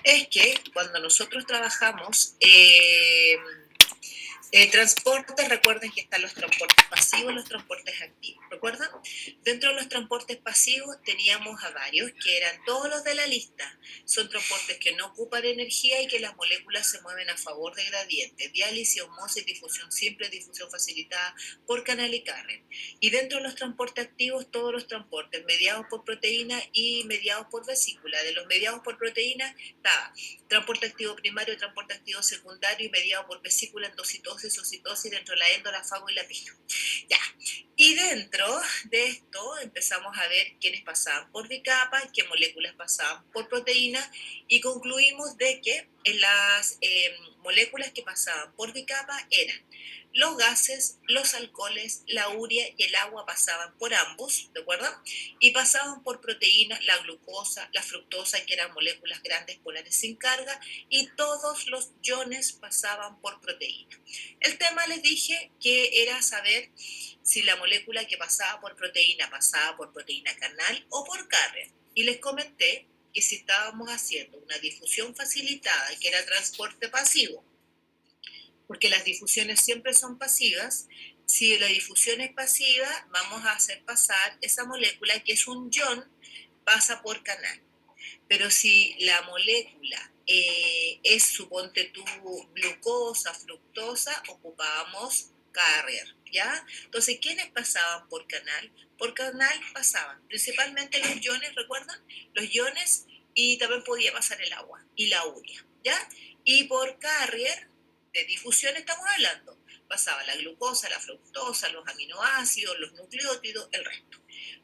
es que cuando nosotros trabajamos transportes, recuerden que están los transportes pasivos y los transportes activos. ¿Recuerdan? Dentro de los transportes pasivos teníamos a varios, que eran todos los de la lista. Son transportes que no ocupan energía y que las moléculas se mueven a favor de gradientes. Diálisis, osmosis, difusión simple, difusión facilitada por canal y carrier. Y dentro de los transportes activos, todos los transportes mediados por proteína y mediados por vesícula. De los mediados por proteína estaba transporte activo primario, transporte activo secundario y mediado por vesícula, endocitosis, ocitosis, dentro de la endo, la fago y la pisto. Ya. Y dentro de esto empezamos a ver quiénes pasaban por bicapa, qué moléculas pasaban por proteína y concluimos de que en las moléculas que pasaban por bicapa eran los gases, los alcoholes, la urea y el agua pasaban por ambos, ¿de acuerdo? Y pasaban por proteínas, la glucosa, la fructosa, que eran moléculas grandes polares sin carga, y todos los iones pasaban por proteína. El tema les dije que era saber si la molécula que pasaba por proteína canal o por carrier. Y les comenté que si estábamos haciendo una difusión facilitada, que era transporte pasivo, porque las difusiones siempre son pasivas, si la difusión es pasiva, vamos a hacer pasar esa molécula, que es un ion, pasa por canal. Pero si la molécula es, suponte tú, glucosa, fructosa, ocupábamos carrier, ¿ya? Entonces, ¿quiénes pasaban por canal? Por canal pasaban principalmente los iones, ¿recuerdan? Los iones, y también podía pasar el agua y la urea, ¿ya? Y por carrier, de difusión estamos hablando, pasaba la glucosa, la fructosa, los aminoácidos, los nucleótidos, el resto.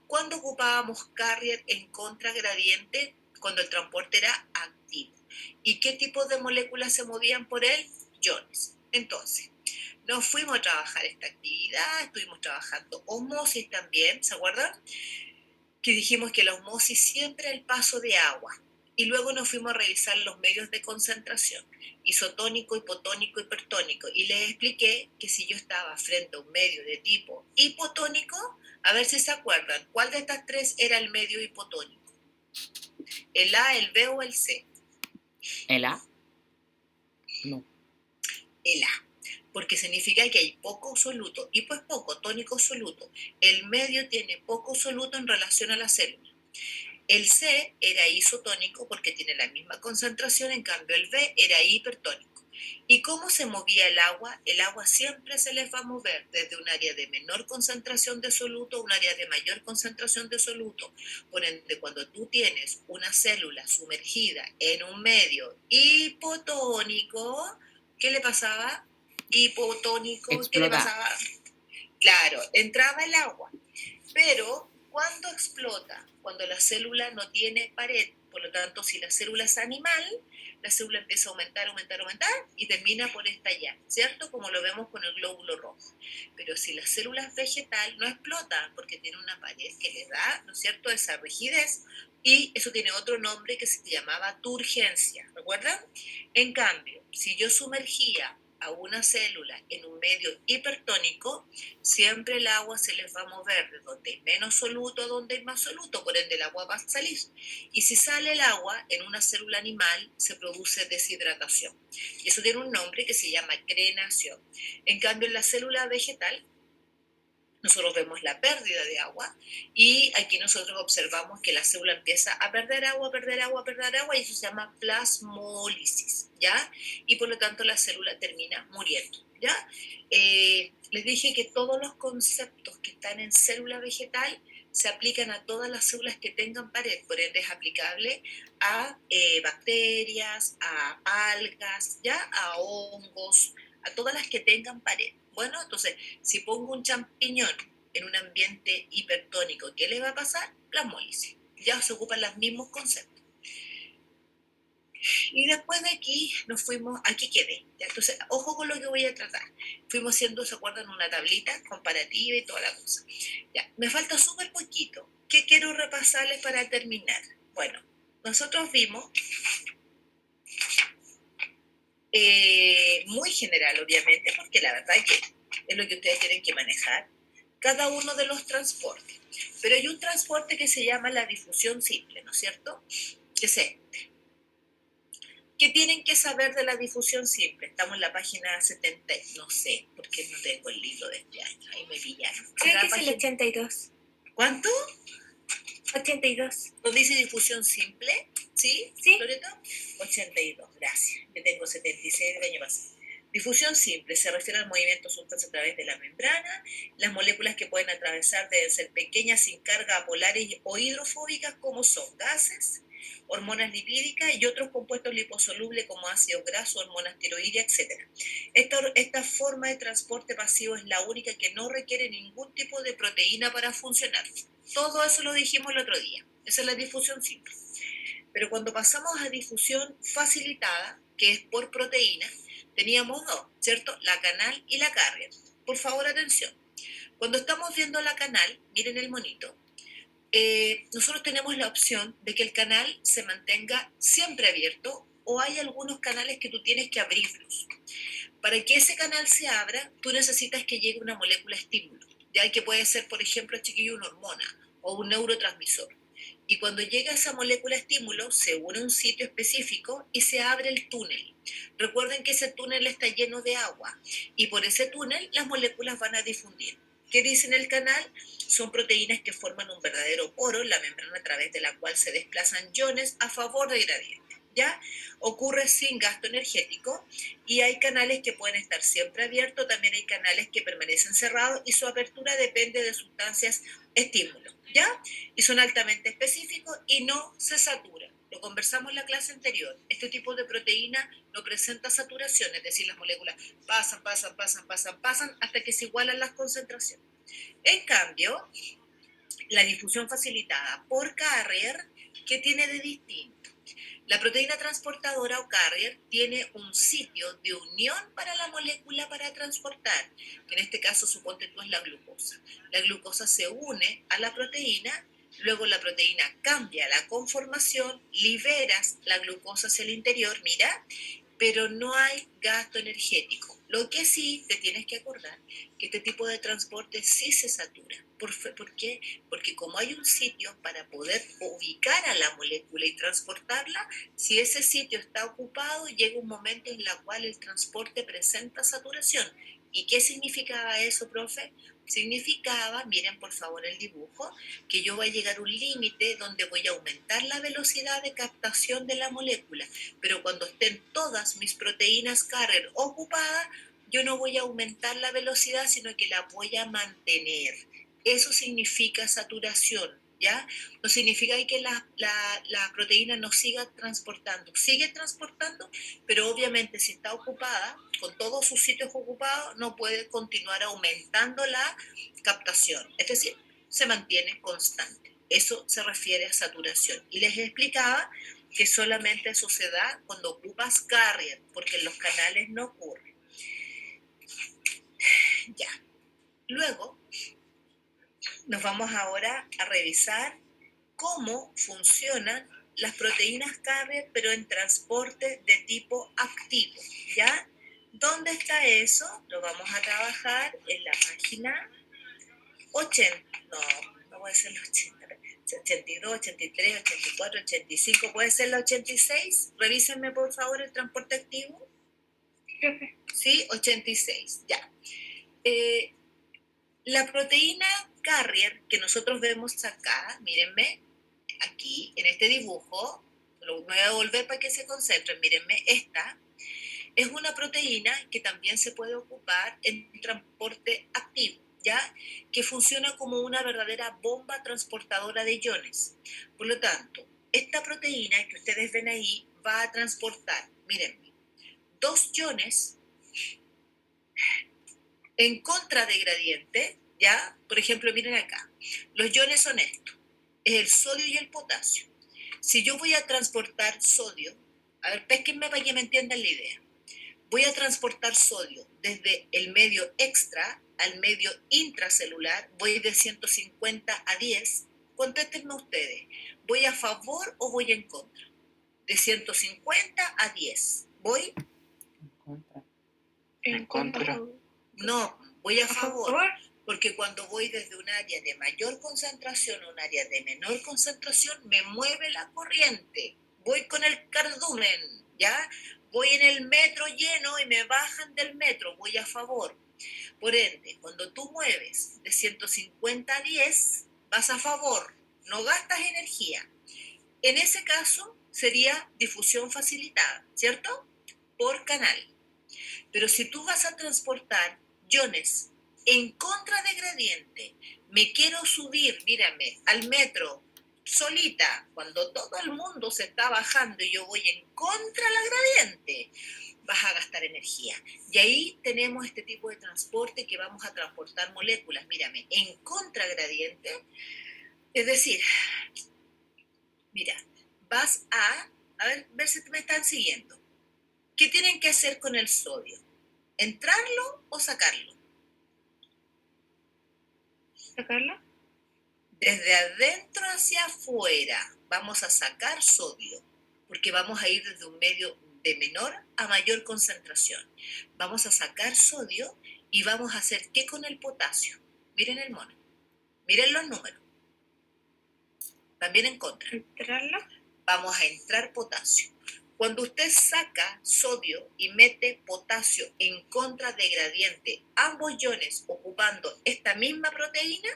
¿Cuándo ocupábamos carrier en contragradiente? Cuando el transporte era activo. ¿Y qué tipo de moléculas se movían por él? Iones. Entonces, nos fuimos a trabajar esta actividad, estuvimos trabajando osmosis también, ¿se acuerdan? Que dijimos que la osmosis siempre es el paso de agua. Y luego nos fuimos a revisar los medios de concentración, isotónico, hipotónico, hipertónico. Y les expliqué que si yo estaba frente a un medio de tipo hipotónico, a ver si se acuerdan, ¿cuál de estas tres era el medio hipotónico? ¿El A, el B o el C? ¿El A? No. El A, porque significa que hay poco soluto. Hipo es poco, tónico soluto. El medio tiene poco soluto en relación a la célula. El C era isotónico porque tiene la misma concentración, en cambio el B era hipertónico. ¿Y cómo se movía el agua? El agua siempre se les va a mover desde un área de menor concentración de soluto a un área de mayor concentración de soluto. Por ende, cuando tú tienes una célula sumergida en un medio hipotónico, ¿qué le pasaba? Hipotónico, ¿qué le Explota. pasaba? Claro, entraba el agua, pero ¿cuándo explota? Cuando la célula no tiene pared. Por lo tanto, si la célula es animal, la célula empieza a aumentar, aumentar, aumentar y termina por estallar, ¿cierto? Como lo vemos con el glóbulo rojo. Pero si la célula es vegetal, no explota porque tiene una pared que le da, ¿no es cierto?, esa rigidez, y eso tiene otro nombre que se llamaba turgencia, ¿recuerdan? En cambio, si yo sumergía a una célula en un medio hipertónico, siempre el agua se les va a mover de donde hay menos soluto a donde hay más soluto, por ende el agua va a salir. Y si sale el agua en una célula animal, se produce deshidratación. Y eso tiene un nombre que se llama crenación. En cambio, en la célula vegetal, nosotros vemos la pérdida de agua y aquí nosotros observamos que la célula empieza a perder agua, perder agua, perder agua, y eso se llama plasmólisis, ¿ya? Y por lo tanto la célula termina muriendo, ¿ya? Les dije que todos los conceptos que están en célula vegetal se aplican a todas las células que tengan pared, por ende es aplicable a bacterias, a algas, ¿ya? A hongos, a todas las que tengan pared. Bueno, entonces, si pongo un champiñón en un ambiente hipertónico, ¿qué le va a pasar? Plasmólisis. Ya se ocupan los mismos conceptos. Y después de aquí nos fuimos, aquí quedé. ¿Ya? Entonces, ojo con lo que voy a tratar. Fuimos haciendo, ¿se acuerdan? Una tablita comparativa y toda la cosa. Ya, me falta súper poquito. ¿Qué quiero repasarles para terminar? Bueno, nosotros vimos, muy general obviamente, porque la verdad que es lo que ustedes tienen que manejar, cada uno de los transportes. Pero hay un transporte que se llama la difusión simple, ¿no es cierto? Que es este. ¿Qué tienen que saber de la difusión simple? Estamos en la página 70, no sé, porque no tengo el libro de este año, ahí me pillaron. Creo que es el 82. ¿Cuánto? 82. ¿No dice difusión simple? ¿Sí? Sí. ¿Loreto? 82, gracias. Yo tengo 76 del año pasado. Difusión simple se refiere al movimiento sustancia a través de la membrana. Las moléculas que pueden atravesar deben ser pequeñas, sin carga, polares o hidrofóbicas, como son gases, hormonas lipídicas y otros compuestos liposolubles como ácidos grasos, hormonas tiroideas, etc. Esta forma de transporte pasivo es la única que no requiere ningún tipo de proteína para funcionar. Todo eso lo dijimos el otro día. Esa es la difusión simple. Pero cuando pasamos a difusión facilitada, que es por proteína, teníamos dos, ¿cierto? La canal y la carrier. Por favor, atención. Cuando estamos viendo la canal, miren el monito, nosotros tenemos la opción de que el canal se mantenga siempre abierto o hay algunos canales que tú tienes que abrirlos. Para que ese canal se abra, tú necesitas que llegue una molécula estímulo, ya que puede ser, por ejemplo, chiquillo, una hormona o un neurotransmisor. Y cuando llega esa molécula estímulo, se une a un sitio específico y se abre el túnel. Recuerden que ese túnel está lleno de agua y por ese túnel las moléculas van a difundir. ¿Qué dice en el canal? Son proteínas que forman un verdadero poro en la membrana a través de la cual se desplazan iones a favor del gradiente. ¿Ya? Ocurre sin gasto energético y hay canales que pueden estar siempre abiertos, también hay canales que permanecen cerrados y su apertura depende de sustancias estímulos, ¿ya? Y son altamente específicos y no se saturan. Lo conversamos en la clase anterior. Este tipo de proteína no presenta saturación, es decir, las moléculas pasan hasta que se igualan las concentraciones. En cambio, la difusión facilitada por carrier, ¿qué tiene de distinto? La proteína transportadora o carrier tiene un sitio de unión para la molécula para transportar, que en este caso suponte tú es la glucosa. La glucosa se une a la proteína, luego la proteína cambia la conformación, liberas la glucosa hacia el interior, mira, pero no hay gasto energético. Lo que sí te tienes que acordar que este tipo de transporte sí se satura. ¿Por qué? Porque como hay un sitio para poder ubicar a la molécula y transportarla, si ese sitio está ocupado, llega un momento en el cual el transporte presenta saturación. ¿Y qué significaba eso, profe? Significaba, miren por favor el dibujo, que yo voy a llegar a un límite donde voy a aumentar la velocidad de captación de la molécula, pero cuando estén todas mis proteínas carrier ocupadas, yo no voy a aumentar la velocidad, sino que la voy a mantener. Eso significa saturación, ¿ya? No significa que la proteína no siga transportando. Sigue transportando, pero obviamente si está ocupada, con todos sus sitios ocupados, no puede continuar aumentando la captación. Es decir, se mantiene constante. Eso se refiere a saturación. Y les explicaba que solamente eso se da cuando ocupas carrier, porque en los canales no ocurre. Ya. Luego, nos vamos ahora a revisar cómo funcionan las proteínas carrier, pero en transporte de tipo activo, ¿ya? ¿Dónde está eso? Lo vamos a trabajar en la página 80, no puede ser la 80, 82, 83, 84, 85, ¿puede ser la 86? Revísenme por favor el transporte activo. Sí, 86, ya. La proteína carrier que nosotros vemos acá, mírenme, aquí en este dibujo, lo voy a devolver para que se concentren, mírenme, esta es una proteína que también se puede ocupar en transporte activo, ¿ya? Que funciona como una verdadera bomba transportadora de iones. Por lo tanto, esta proteína que ustedes ven ahí va a transportar, mírenme, dos iones en contra de gradiente, ¿ya? Por ejemplo, miren acá, los iones son estos, es el sodio y el potasio. Si yo voy a transportar sodio, a ver, pésquenme para que me entiendan la idea. Voy a transportar sodio desde el medio extra al medio intracelular, voy de 150 a 10. Contéstenme ustedes, ¿voy a favor o voy en contra? De 150 a 10. ¿Voy? En contra. No, voy a favor, porque cuando voy desde un área de mayor concentración a un área de menor concentración, me mueve la corriente. Voy con el cardumen. ¿ya? Voy en el metro lleno y me bajan del metro, voy a favor. Por ende, cuando tú mueves de 150 a 10, vas a favor, no gastas energía. En ese caso sería difusión facilitada, ¿cierto? Por canal. Pero si tú vas a transportar iones en contra de gradiente, me quiero subir, mírame, al metro solita, cuando todo el mundo se está bajando y yo voy en contra de la gradiente, vas a gastar energía. Y ahí tenemos este tipo de transporte que vamos a transportar moléculas, mírame, en contragradiente. Es decir, mira, vas a ver si me están siguiendo. ¿Qué tienen que hacer con el sodio? ¿Entrarlo o sacarlo? ¿Sacarlo? Desde adentro hacia afuera vamos a sacar sodio, porque vamos a ir desde un medio de menor a mayor concentración. Vamos a sacar sodio y vamos a hacer ¿qué con el potasio? Miren el mono, miren los números, también en contra. ¿Entrarlo? Vamos a entrar potasio. Cuando usted saca sodio y mete potasio en contra de gradiente, ambos iones ocupando esta misma proteína,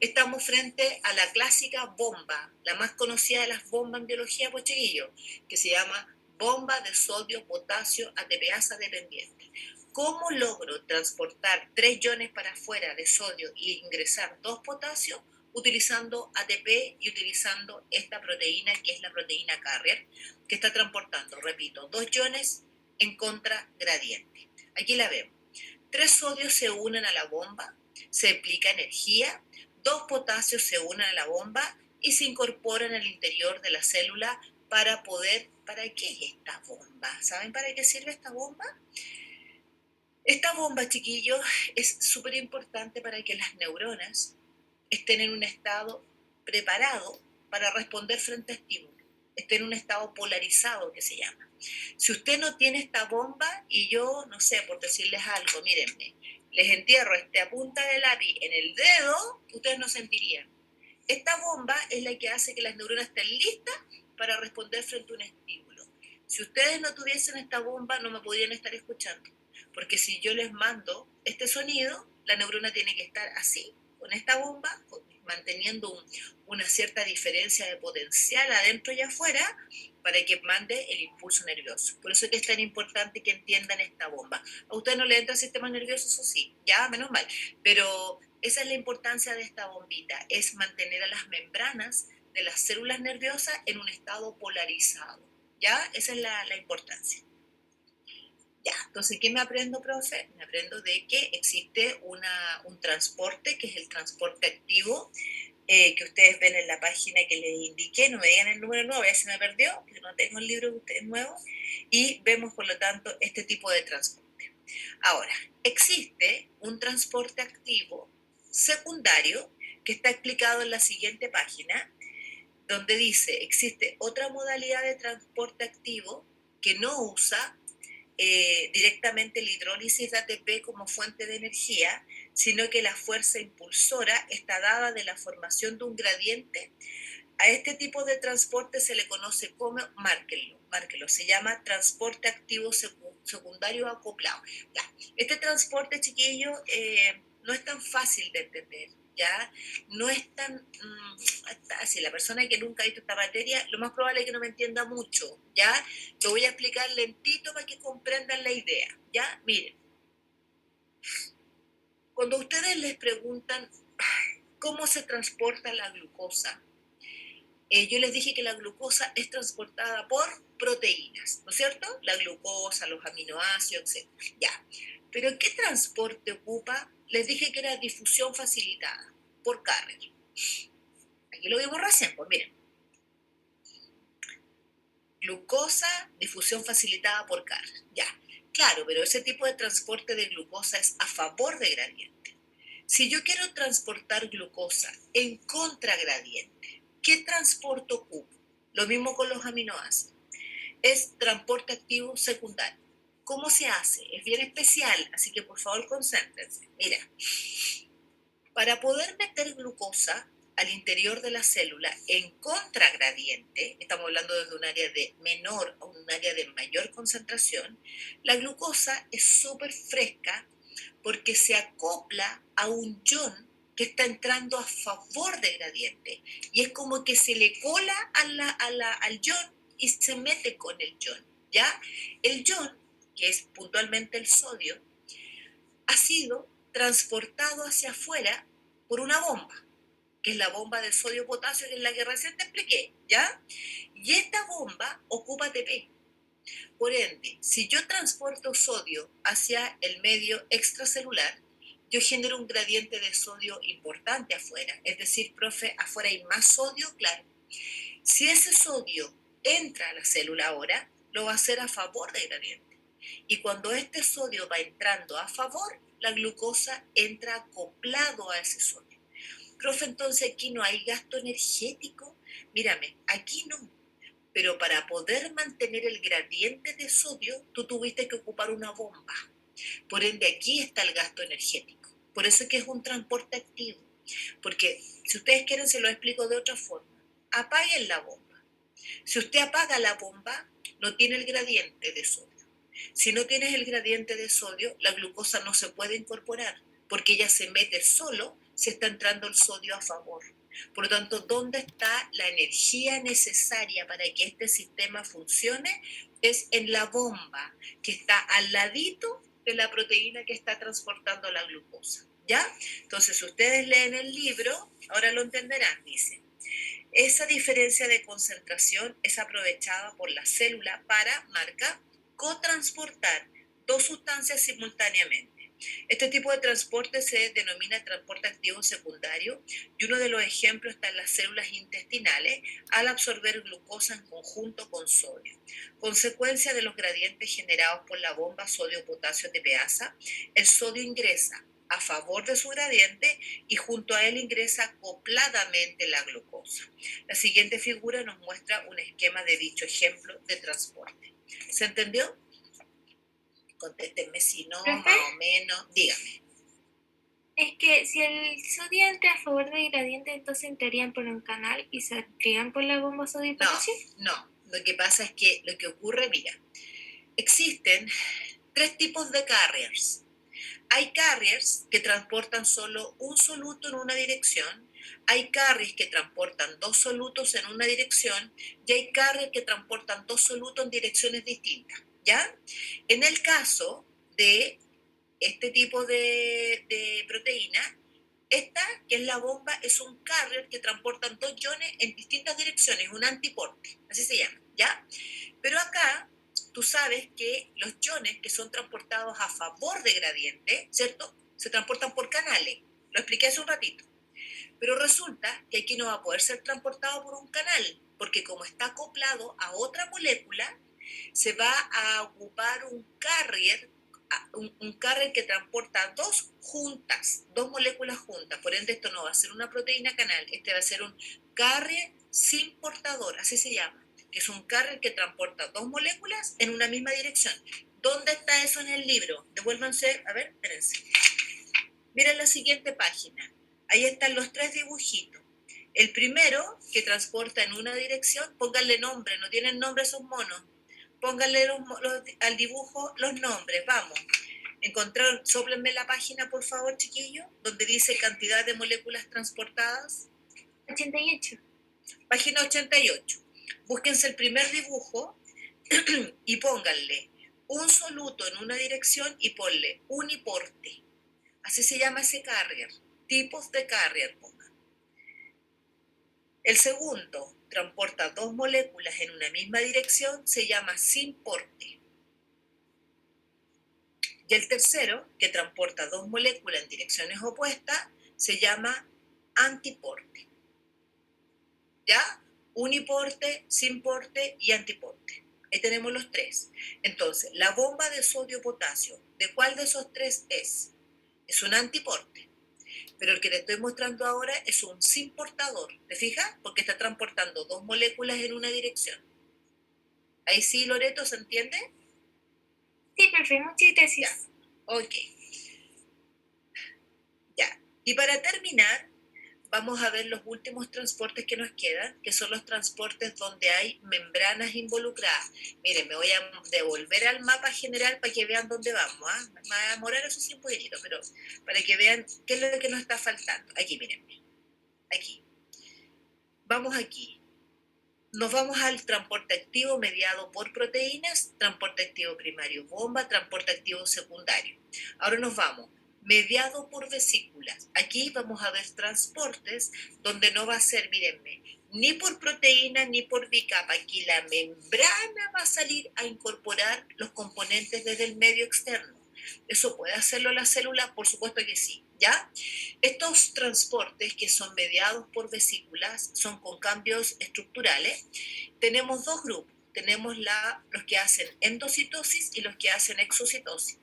estamos frente a la clásica bomba, la más conocida de las bombas en biología, pues chiquillos, que se llama bomba de sodio, potasio, ATPasa dependiente. ¿Cómo logro transportar 3 iones para afuera de sodio e ingresar 2 potasios? Utilizando ATP y utilizando esta proteína que es la proteína carrier, que está transportando, repito, 2 iones en contra gradiente. Aquí la vemos. 3 sodios se unen a la bomba, se aplica energía, 2 potasios se unen a la bomba y se incorporan al interior de la célula para poder... ¿Para qué es esta bomba? ¿Saben para qué sirve esta bomba? Esta bomba, chiquillos, es súper importante para que las neuronas estén en un estado preparado para responder frente a estímulos, estén en un estado polarizado que se llama. Si usted no tiene esta bomba y yo, no sé, por decirles algo, mírenme, les entierro esta punta de lápiz en el dedo, ustedes no sentirían. Esta bomba es la que hace que las neuronas estén listas para responder frente a un estímulo. Si ustedes no tuviesen esta bomba, no me podrían estar escuchando, porque si yo les mando este sonido, la neurona tiene que estar así, con esta bomba, manteniendo una cierta diferencia de potencial adentro y afuera para que mande el impulso nervioso. Por eso es que es tan importante que entiendan esta bomba. A usted no le entra el sistema nervioso, eso sí, ya, menos mal, pero esa es la importancia de esta bombita, es mantener a las membranas de las células nerviosas en un estado polarizado, ¿ya? Esa es la importancia. Ya, entonces, ¿qué me aprendo, profe? Me aprendo de que existe un transporte, que es el transporte activo, que ustedes ven en la página que les indiqué, no me digan el número nuevo, ya se me perdió, que no tengo el libro de ustedes nuevo, y vemos, por lo tanto, este tipo de transporte. Ahora, existe un transporte activo secundario que está explicado en la siguiente página, donde dice, existe otra modalidad de transporte activo que no usa directamente la hidrólisis de ATP como fuente de energía, sino que la fuerza impulsora está dada de la formación de un gradiente. A este tipo de transporte se le conoce como, márquenlo, se llama transporte activo secundario acoplado. Ya. Este transporte, chiquillo, no es tan fácil de entender, ¿ya? No es tan fácil. La persona que nunca ha visto esta materia, lo más probable es que no me entienda mucho, ¿ya? Lo voy a explicar lentito para que comprendan la idea, ¿ya? Miren, cuando ustedes les preguntan cómo se transporta la glucosa, yo les dije que la glucosa es transportada por proteínas, ¿no es cierto? La glucosa, los aminoácidos, etc. Ya. ¿Pero qué transporte ocupa? Les dije que era difusión facilitada por carrier. Aquí lo vimos recién, pues miren. Glucosa, difusión facilitada por carrier. Ya. Claro, pero ese tipo de transporte de glucosa es a favor de gradiente. Si yo quiero transportar glucosa en contragradiente, ¿qué transporte ocupo? Lo mismo con los aminoácidos. Es transporte activo secundario. ¿Cómo se hace? Es bien especial, así que por favor concéntrense. Mira, para poder meter glucosa al interior de la célula en contragradiente, estamos hablando desde un área de menor a un área de mayor concentración, la glucosa es súper fresca porque se acopla a un ion que está entrando a favor del gradiente. Y es como que se le cola al ion y se mete con el ion, ¿ya? El ion, que es puntualmente el sodio, ha sido transportado hacia afuera por una bomba, que es la bomba de sodio-potasio, que es la que recién te expliqué, ¿ya? Y esta bomba ocupa ATP. Por ende, si yo transporto sodio hacia el medio extracelular, yo genero un gradiente de sodio importante afuera. Es decir, profe, afuera hay más sodio, claro. Si ese sodio entra a la célula ahora, lo va a hacer a favor del gradiente. Y cuando este sodio va entrando a favor, la glucosa entra acoplado a ese sodio. Profe, entonces aquí no hay gasto energético. Mírame, aquí no. Pero para poder mantener el gradiente de sodio, tú tuviste que ocupar una bomba. Por ende, aquí está el gasto energético. Por eso es que es un transporte activo. Porque si ustedes quieren, se lo explico de otra forma. Apaguen la bomba. Si usted apaga la bomba, no tiene el gradiente de sodio. Si no tienes el gradiente de sodio, la glucosa no se puede incorporar, porque ella se mete solo si está entrando el sodio a favor. Por lo tanto, ¿dónde está la energía necesaria para que este sistema funcione? Es en la bomba, que está al ladito de la proteína que está transportando la glucosa, ¿ya? Entonces, si ustedes leen el libro, ahora lo entenderán, dice. Esa diferencia de concentración es aprovechada por la célula para, marca, cotransportar dos sustancias simultáneamente. Este tipo de transporte se denomina transporte activo secundario y uno de los ejemplos está en las células intestinales al absorber glucosa en conjunto con sodio. Consecuencia de los gradientes generados por la bomba sodio-potasio TPasa, el sodio ingresa a favor de su gradiente y junto a él ingresa acopladamente la glucosa. La siguiente figura nos muestra un esquema de dicho ejemplo de transporte. ¿Se entendió? Contéstenme si no, ¿Profe? más o menos. Dígame. Es que si el sodio entra a favor del gradiente, entonces entrarían por un canal y saldrían por la bomba sodio y No, potasio. no. Lo que pasa es que lo que ocurre, mira, existen tres tipos de carriers. Hay carriers que transportan solo un soluto en una dirección, hay carriers que transportan dos solutos en una dirección y hay carriers que transportan dos solutos en direcciones distintas, ¿ya? En el caso de este tipo de proteína, esta, que es la bomba, es un carrier que transportan dos iones en distintas direcciones, un antiporte, así se llama, ¿ya? Pero acá tú sabes que los iones que son transportados a favor de gradiente, ¿cierto? Se transportan por canales. Lo expliqué hace un ratito. Pero resulta que aquí no va a poder ser transportado por un canal, porque como está acoplado a otra molécula, se va a ocupar un carrier que transporta dos moléculas juntas. Por ende, esto no va a ser una proteína canal, este va a ser un carrier sin portador, así se llama, que es un carrier que transporta dos moléculas en una misma dirección. ¿Dónde está eso en el libro? Devuélvanse, a ver, espérense. Miren la siguiente página. Ahí están los tres dibujitos. El primero, que transporta en una dirección, pónganle nombre, no tienen nombre esos monos. Pónganle al dibujo los nombres, vamos. ¿Encontraron? Sóplenme la página, por favor, chiquillos, donde dice cantidad de moléculas transportadas. 88. Página 88. Búsquense el primer dibujo y pónganle un soluto en una dirección y ponle uniporte. Así se llama ese carrier. Tipos de carrier, pongan. El segundo transporta dos moléculas en una misma dirección, se llama sinporte. Y el tercero, que transporta dos moléculas en direcciones opuestas, se llama antiporte. ¿Ya? Uniporte, sinporte y antiporte. Ahí tenemos los tres. Entonces, la bomba de sodio-potasio, ¿de cuál de esos tres es? Es un antiporte. Pero el que te estoy mostrando ahora es un sinportador. ¿Te fijas? Porque está transportando dos moléculas en una dirección. Ahí sí, Loreto, ¿se entiende? Sí, profe, muchas gracias. Ya. Ok. Ya. Y para terminar, vamos a ver los últimos transportes que nos quedan, que son los transportes donde hay membranas involucradas. Miren, me voy a devolver al mapa general para que vean dónde vamos. ¿Ah? Me va a demorar eso sí un poquitito, pero para que vean qué es lo que nos está faltando. Aquí, mírenme. Aquí. Vamos aquí. Nos vamos al transporte activo mediado por proteínas, transporte activo primario bomba, transporte activo secundario. Ahora nos vamos, mediado por vesículas. Aquí vamos a ver transportes donde no va a ser, mírenme, ni por proteína ni por bicapa. Aquí la membrana va a salir a incorporar los componentes desde el medio externo. ¿Eso puede hacerlo la célula? Por supuesto que sí, ¿ya? Estos transportes que son mediados por vesículas son con cambios estructurales. Tenemos dos grupos. Tenemos los que hacen endocitosis y los que hacen exocitosis.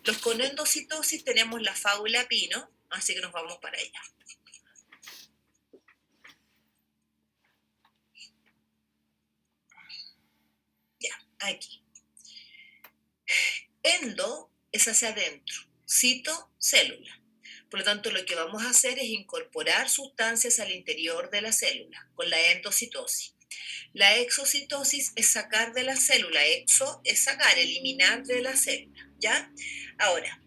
Los con endocitosis tenemos la fábula pino, así que nos vamos para allá. Ya, aquí. Endo es hacia adentro, cito, célula. Por lo tanto, lo que vamos a hacer es incorporar sustancias al interior de la célula con la endocitosis. La exocitosis es sacar de la célula, exo es sacar, eliminar de la célula, ¿ya? Ahora,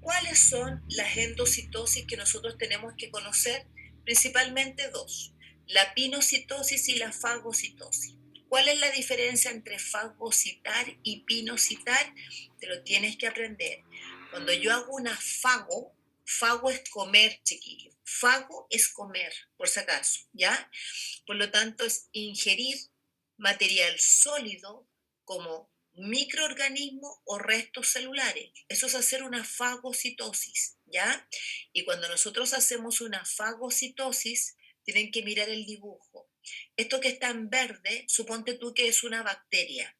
¿cuáles son las endocitosis que nosotros tenemos que conocer? Principalmente dos, la pinocitosis y la fagocitosis. ¿Cuál es la diferencia entre fagocitar y pinocitar? Te lo tienes que aprender. Cuando yo hago una fago es comer, chiquillo. Fago es comer, por si acaso, ¿ya? Por lo tanto, es ingerir material sólido como microorganismos o restos celulares. Eso es hacer una fagocitosis, ¿ya? Y cuando nosotros hacemos una fagocitosis, tienen que mirar el dibujo. Esto que está en verde, suponte tú que es una bacteria.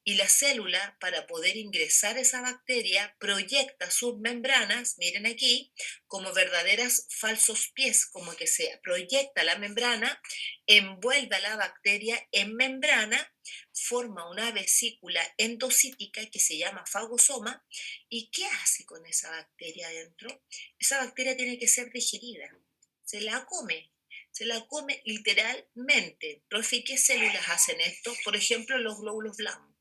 Y la célula, para poder ingresar esa bacteria, proyecta sus membranas, miren aquí, como verdaderas falsos pies, como que se proyecta la membrana, envuelve a la bacteria en membrana, forma una vesícula endocítica que se llama fagosoma. ¿Y qué hace con esa bacteria adentro? Esa bacteria tiene que ser digerida, se la come. Se la come literalmente. Profe, ¿qué células hacen esto? Por ejemplo, los glóbulos blancos.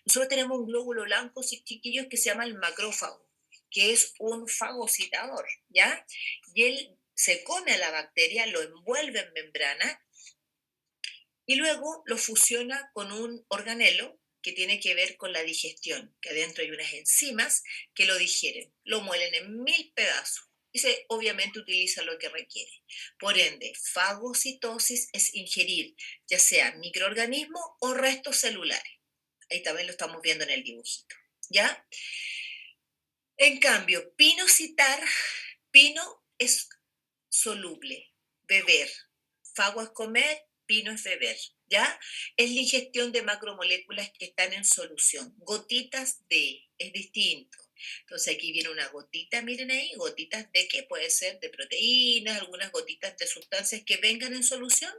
Nosotros tenemos un glóbulo blanco, chiquillos, que se llama el macrófago, que es un fagocitador, ¿ya? Y él se come a la bacteria, lo envuelve en membrana y luego lo fusiona con un organelo que tiene que ver con la digestión, que adentro hay unas enzimas que lo digieren, lo muelen en 1000 pedazos y se obviamente utiliza lo que requiere. Por ende, fagocitosis es ingerir ya sea microorganismos o restos celulares. Ahí también lo estamos viendo en el dibujito, ¿ya? En cambio, pinocitar, pino es soluble, beber. Fago es comer, pino es beber, ¿ya? Es la ingestión de macromoléculas que están en solución. Gotitas de, es distinto. Entonces aquí viene una gotita, miren ahí, gotitas de qué puede ser de proteínas, algunas gotitas de sustancias que vengan en solución.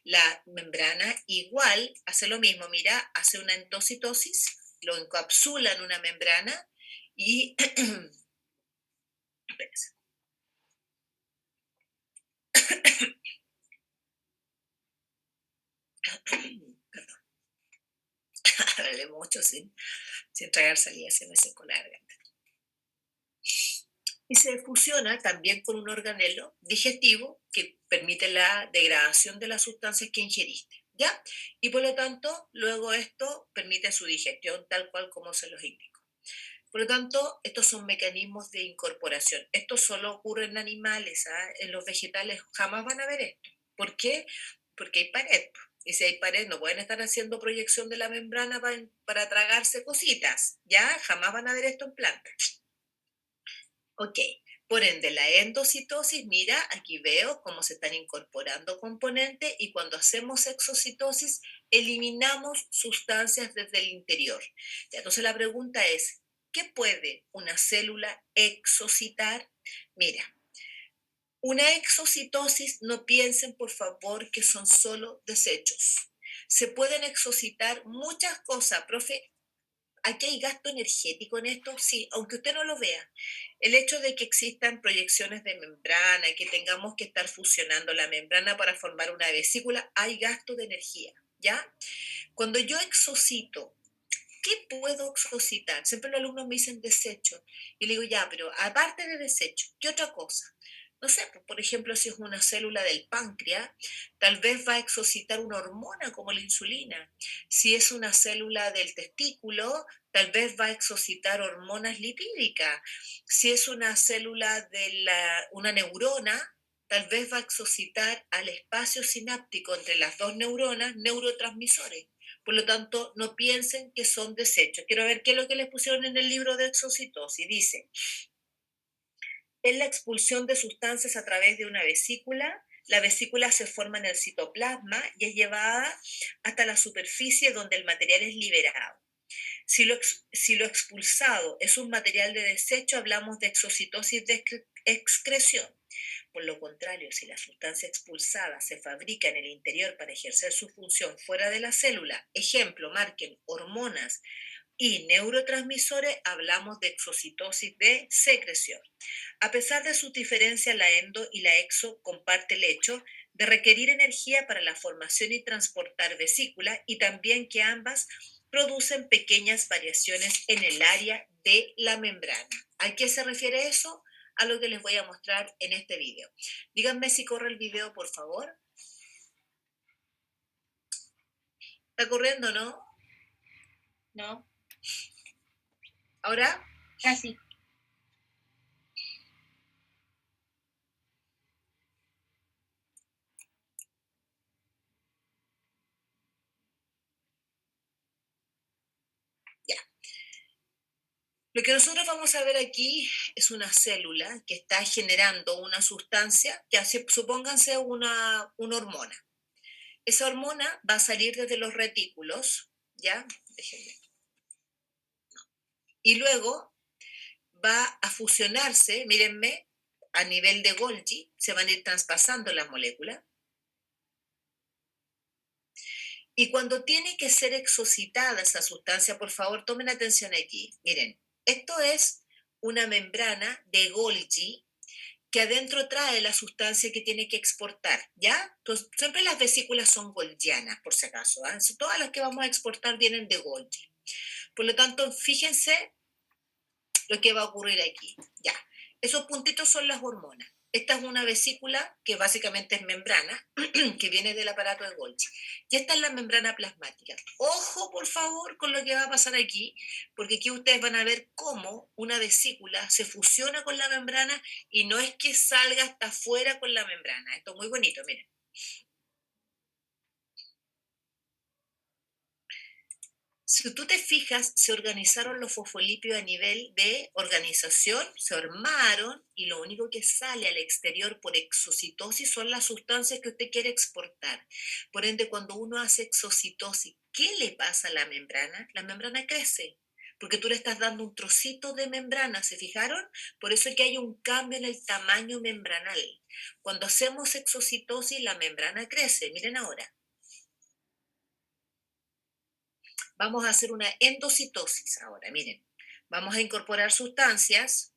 La membrana igual hace lo mismo, mira, hace una endocitosis, lo encapsula en una membrana y hablé mucho sin tragar salida, se me secó la garganta. Y se fusiona también con un organelo digestivo que permite la degradación de las sustancias que ingeriste, ¿ya? Y por lo tanto, luego esto permite su digestión tal cual como se los indico. Por lo tanto, estos son mecanismos de incorporación. Esto solo ocurre en animales, ¿ah? En los vegetales jamás van a ver esto. ¿Por qué? Porque hay pared. Y si hay pared, no pueden estar haciendo proyección de la membrana para tragarse cositas. ¿Ya? Jamás van a ver esto en plantas. Ok. Por ende, la endocitosis, mira, aquí veo cómo se están incorporando componentes y cuando hacemos exocitosis, eliminamos sustancias desde el interior. Entonces la pregunta es, ¿qué puede una célula exocitar? Mira, una exocitosis, no piensen por favor que son solo desechos. Se pueden exocitar muchas cosas, profe. ¿aquí hay gasto energético en esto? Sí, aunque usted no lo vea. El hecho de que existan proyecciones de membrana, que tengamos que estar fusionando la membrana para formar una vesícula, hay gasto de energía, ¿ya? Cuando yo exocito, ¿qué puedo exocitar? Siempre los alumnos me dicen desecho. Y le digo, ya, pero aparte de desecho, ¿qué otra cosa? No sé, pues, por ejemplo, si es una célula del páncreas, tal vez va a exocitar una hormona como la insulina. Si es una célula del testículo, tal vez va a exocitar hormonas lipídicas. Si es una célula de una neurona, tal vez va a exocitar al espacio sináptico entre las dos neuronas neurotransmisores. Por lo tanto, no piensen que son desechos. Quiero ver qué es lo que les pusieron en el libro de exocitosis. Dice, es la expulsión de sustancias a través de una vesícula. La vesícula se forma en el citoplasma y es llevada hasta la superficie donde el material es liberado. Si lo expulsado es un material de desecho, hablamos de exocitosis de excreción. Por lo contrario, si la sustancia expulsada se fabrica en el interior para ejercer su función fuera de la célula, ejemplo, marquen hormonas y neurotransmisores, hablamos de exocitosis de secreción. A pesar de sus diferencias, la endo y la exo comparte el hecho de requerir energía para la formación y transportar vesícula y también que ambas producen pequeñas variaciones en el área de la membrana. ¿A qué se refiere eso? A lo que les voy a mostrar en este video. Díganme si corre el video, por favor. ¿Está corriendo, no? No, ¿Ahora? casi. Ya. Lo que nosotros vamos a ver aquí es una célula que está generando una sustancia, ya supónganse una hormona. Esa hormona va a salir desde los retículos, ¿ya? Déjenme. Y luego va a fusionarse, mírenme, a nivel de Golgi, se van a ir traspasando las moléculas. Y cuando tiene que ser exocitada esa sustancia, por favor, tomen atención aquí. Miren, esto es una membrana de Golgi que adentro trae la sustancia que tiene que exportar, ¿ya? Entonces, siempre las vesículas son golgianas, por si acaso, ¿eh? Todas las que vamos a exportar vienen de Golgi. Por lo tanto, fíjense lo que va a ocurrir aquí. Ya, esos puntitos son las hormonas. Esta es una vesícula que básicamente es membrana, que viene del aparato de Golgi. Y esta es la membrana plasmática. Ojo, por favor, con lo que va a pasar aquí, porque aquí ustedes van a ver cómo una vesícula se fusiona con la membrana y no es que salga hasta afuera con la membrana. Esto es muy bonito, miren. Si tú te fijas, se organizaron los fosfolípidos a nivel de organización, se armaron y lo único que sale al exterior por exocitosis son las sustancias que usted quiere exportar. Por ende, cuando uno hace exocitosis, ¿qué le pasa a la membrana? La membrana crece, porque tú le estás dando un trocito de membrana, ¿se fijaron? Por eso es que hay un cambio en el tamaño membranal. Cuando hacemos exocitosis, la membrana crece. Miren ahora. Vamos a hacer una endocitosis ahora, miren. Vamos a incorporar sustancias.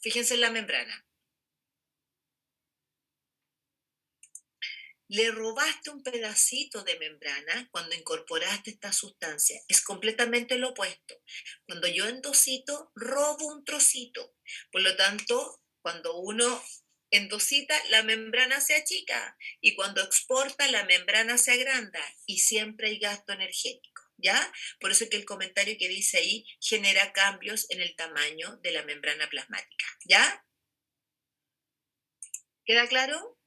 Fíjense en la membrana. Le robaste un pedacito de membrana cuando incorporaste esta sustancia. Es completamente lo opuesto. Cuando yo endocito, robo un trocito. Por lo tanto, cuando uno endocita, la membrana se achica. Y cuando exporta, la membrana se agranda. Y siempre hay gasto energético. ¿Ya? Por eso es que el comentario que dice ahí genera cambios en el tamaño de la membrana plasmática. ¿Ya? ¿Queda claro?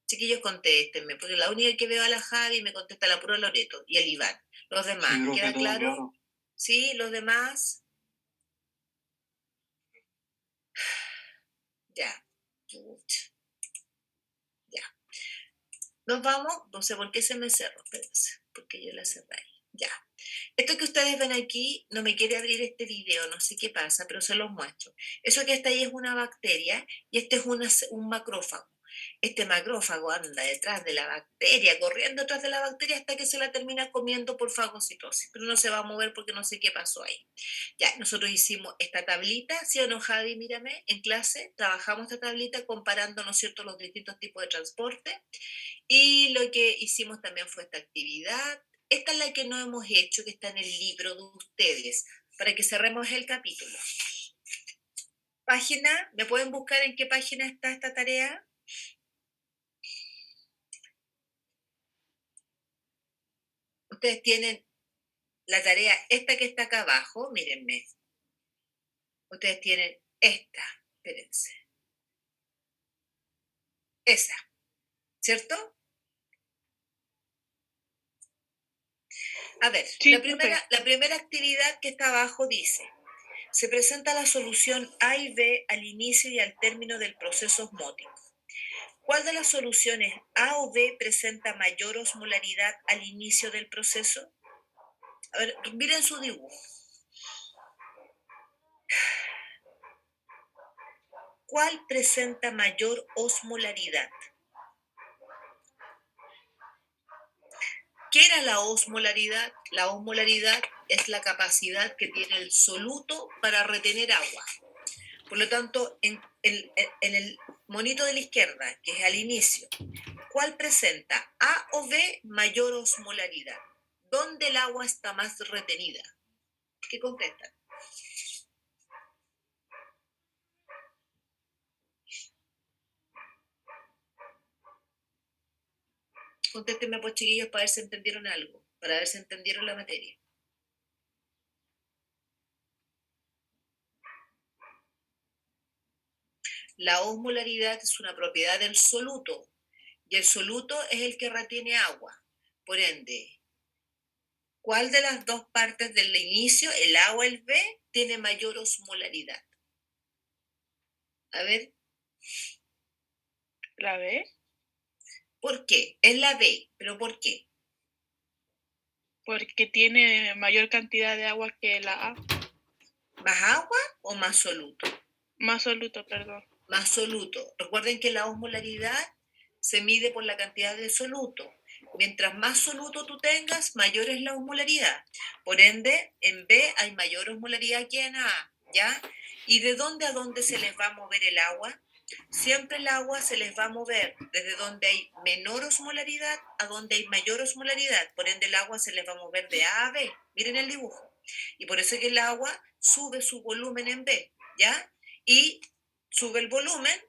Chiquillos, contéstenme, porque la única que veo a la Javi me contesta la pura Loreto y el Iván. Los demás, Sí, ¿queda todo claro? claro. Sí, los demás. Ya. Pucha. Ya. Nos vamos, no sé por qué se me cerró, espérense, porque yo la cerré ahí. Ya. Esto que ustedes ven aquí no me quiere abrir este video, no sé qué pasa, pero se los muestro. Eso que está ahí es una bacteria y este es un macrófago. Este macrófago anda detrás de la bacteria, corriendo detrás de la bacteria hasta que se la termina comiendo por fagocitosis, pero no se va a mover porque no sé qué pasó ahí. Ya, nosotros hicimos esta tablita, ¿sí o no, Javi? Mírame, en clase trabajamos esta tablita comparando, ¿no es cierto?, los distintos tipos de transporte, y lo que hicimos también fue esta actividad. Esta es la que no hemos hecho, que está en el libro de ustedes, para que cerremos el capítulo. Página, ¿me pueden buscar en qué página está esta tarea? Ustedes tienen la tarea, esta que está acá abajo, mírenme. Ustedes tienen esta, espérense. Esa, ¿cierto? A ver, Sí, la primera actividad que está abajo dice: se presenta la solución A y B al inicio y al término del proceso osmótico. ¿Cuál de las soluciones A o B presenta mayor osmolaridad al inicio del proceso? A ver, miren su dibujo. ¿Cuál presenta mayor osmolaridad? ¿Qué era la osmolaridad? La osmolaridad es la capacidad que tiene el soluto para retener agua. Por lo tanto, en el monito de la izquierda, que es al inicio, ¿cuál presenta, A o B, mayor osmolaridad? ¿Dónde el agua está más retenida? ¿Qué contestan? Contéstenme, pues, chiquillos, para ver si entendieron algo, para ver si entendieron la materia. La osmolaridad es una propiedad del soluto, y el soluto es el que retiene agua. Por ende, ¿cuál de las dos partes del inicio, el A o el B, tiene mayor osmolaridad? A ver, ¿la B? ¿por qué? Es la B, pero ¿por qué? Porque tiene mayor cantidad de agua que la A. ¿Más agua o más soluto? Más soluto, perdón. Más soluto. Recuerden que la osmolaridad se mide por la cantidad de soluto. Mientras más soluto tú tengas, mayor es la osmolaridad. Por ende, en B hay mayor osmolaridad que en A, ¿ya? ¿Y de dónde a dónde se les va a mover el agua? Siempre el agua se les va a mover desde donde hay menor osmolaridad a donde hay mayor osmolaridad. Por ende, el agua se les va a mover de A a B. Miren el dibujo. Y por eso es que el agua sube su volumen en B, ¿ya? Y sube el volumen,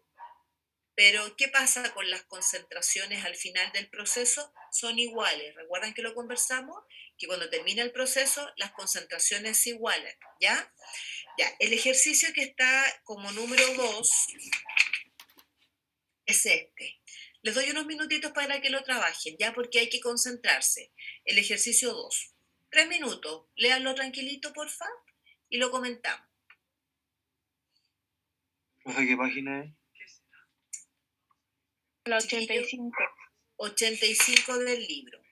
pero ¿qué pasa con las concentraciones al final del proceso? Son iguales. ¿Recuerdan que lo conversamos? Que cuando termina el proceso, las concentraciones se igualan, ¿ya? Ya, el ejercicio que está como número 2 es este. Les doy unos minutitos para que lo trabajen, ¿ya? Porque hay que concentrarse. El ejercicio 2. 3 minutos. Léanlo tranquilito, porfa, y lo comentamos. ¿Profe, qué página es? La Chiquillo, 85. 85 del libro.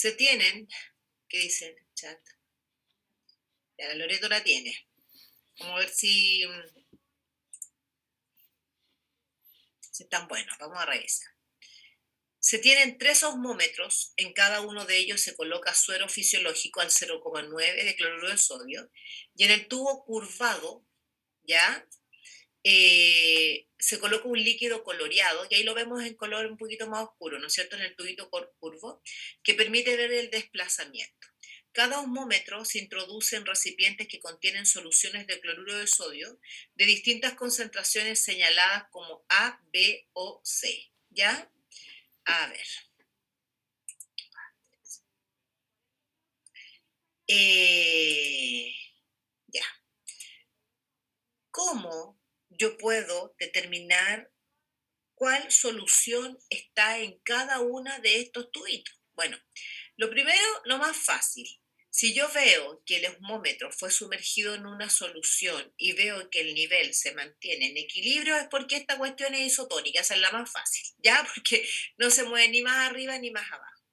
Se tienen, ¿qué dice el chat? Ya, la Loreto la tiene. Vamos a ver si están buenos. Vamos a revisar. Se tienen 3 osmómetros, en cada uno de ellos se coloca suero fisiológico al 0,9 de cloruro de sodio, y en el tubo curvado, ¿ya? Se coloca un líquido coloreado, y ahí lo vemos en color un poquito más oscuro, ¿no es cierto?, en el tubito curvo, que permite ver el desplazamiento. Cada osmómetro se introduce en recipientes que contienen soluciones de cloruro de sodio de distintas concentraciones señaladas como A, B o C, ¿ya? A ver. Ya. ¿Cómo yo puedo determinar cuál solución está en cada una de estos tubitos? Bueno, lo primero, lo más fácil. Si yo veo que el osmómetro fue sumergido en una solución y veo que el nivel se mantiene en equilibrio, es porque esta cuestión es isotónica, esa es la más fácil, ¿ya? Porque no se mueve ni más arriba ni más abajo.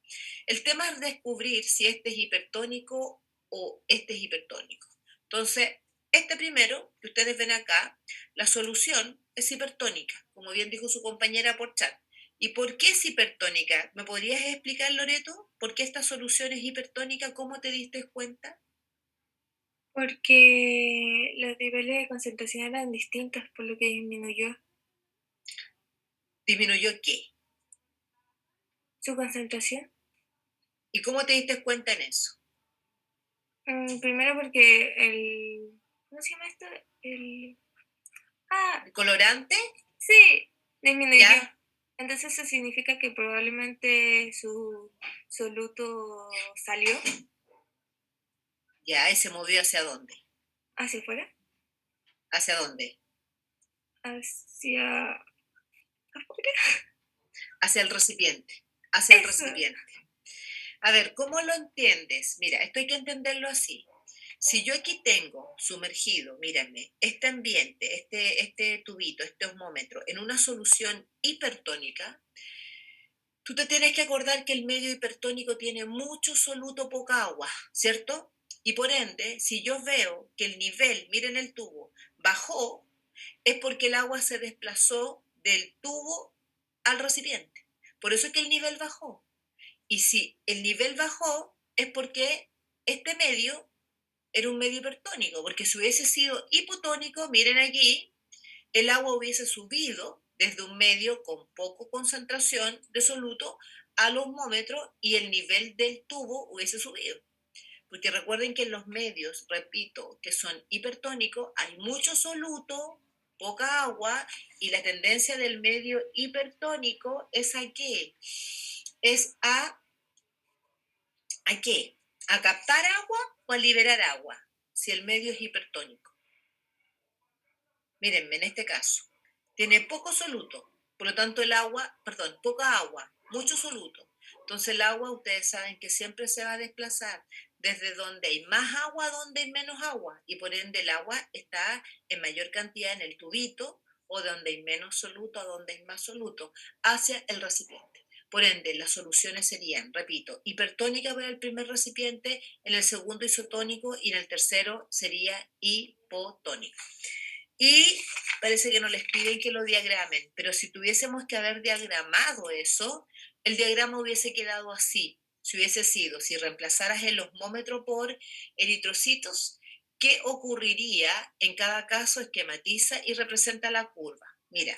El tema es descubrir si este es hipertónico o este es hipertónico. Entonces, este primero, que ustedes ven acá, la solución es hipertónica, como bien dijo su compañera por chat. ¿Y por qué es hipertónica? ¿Me podrías explicar, Loreto? ¿Por qué esta solución es hipertónica? ¿Cómo te diste cuenta? Porque los niveles de concentración eran distintos, por lo que disminuyó ¿Disminuyó qué? su concentración. ¿Y cómo te diste cuenta en eso? Primero porque ¿cómo se llama esto? ¿El colorante? Sí, disminuyó. ¿Ya? Entonces eso significa que probablemente su soluto salió ¿Ya? ¿Y se movió hacia dónde? hacia afuera, ¿Hacia dónde? hacia afuera. Hacia el recipiente. Hacia el Eso. recipiente. A ver, ¿cómo lo entiendes? Mira, esto hay que entenderlo así. Si yo aquí tengo sumergido, mírenme, este ambiente, este tubito, este osmómetro, en una solución hipertónica, tú te tienes que acordar que el medio hipertónico tiene mucho soluto, poca agua, ¿cierto? Y por ende, si yo veo que el nivel, miren el tubo, bajó, es porque el agua se desplazó del tubo al recipiente. Por eso es que el nivel bajó. Y si el nivel bajó, es porque este medio era un medio hipertónico, porque si hubiese sido hipotónico, miren aquí, el agua hubiese subido desde un medio con poca concentración de soluto al osmómetro y el nivel del tubo hubiese subido. Porque recuerden que en los medios, repito, que son hipertónicos, hay mucho soluto, poca agua, y la tendencia del medio hipertónico es a qué? Es ¿a qué? ¿A captar agua o a liberar agua? Si el medio es hipertónico. Mírenme, en este caso, tiene poco soluto, por lo tanto poca agua, mucho soluto. Entonces el agua, ustedes saben que siempre se va a desplazar desde donde hay más agua a donde hay menos agua, y por ende el agua está en mayor cantidad en el tubito, o donde hay menos soluto a donde hay más soluto, hacia el recipiente. Por ende, las soluciones serían, repito, hipertónica para el primer recipiente, en el segundo isotónico y en el tercero sería hipotónico. Y parece que no les piden que lo diagramen, pero si tuviésemos que haber diagramado eso, el diagrama hubiese quedado así. Si hubiese sido, si reemplazaras el osmómetro por eritrocitos, ¿qué ocurriría? En cada caso esquematiza y representa la curva. Mira,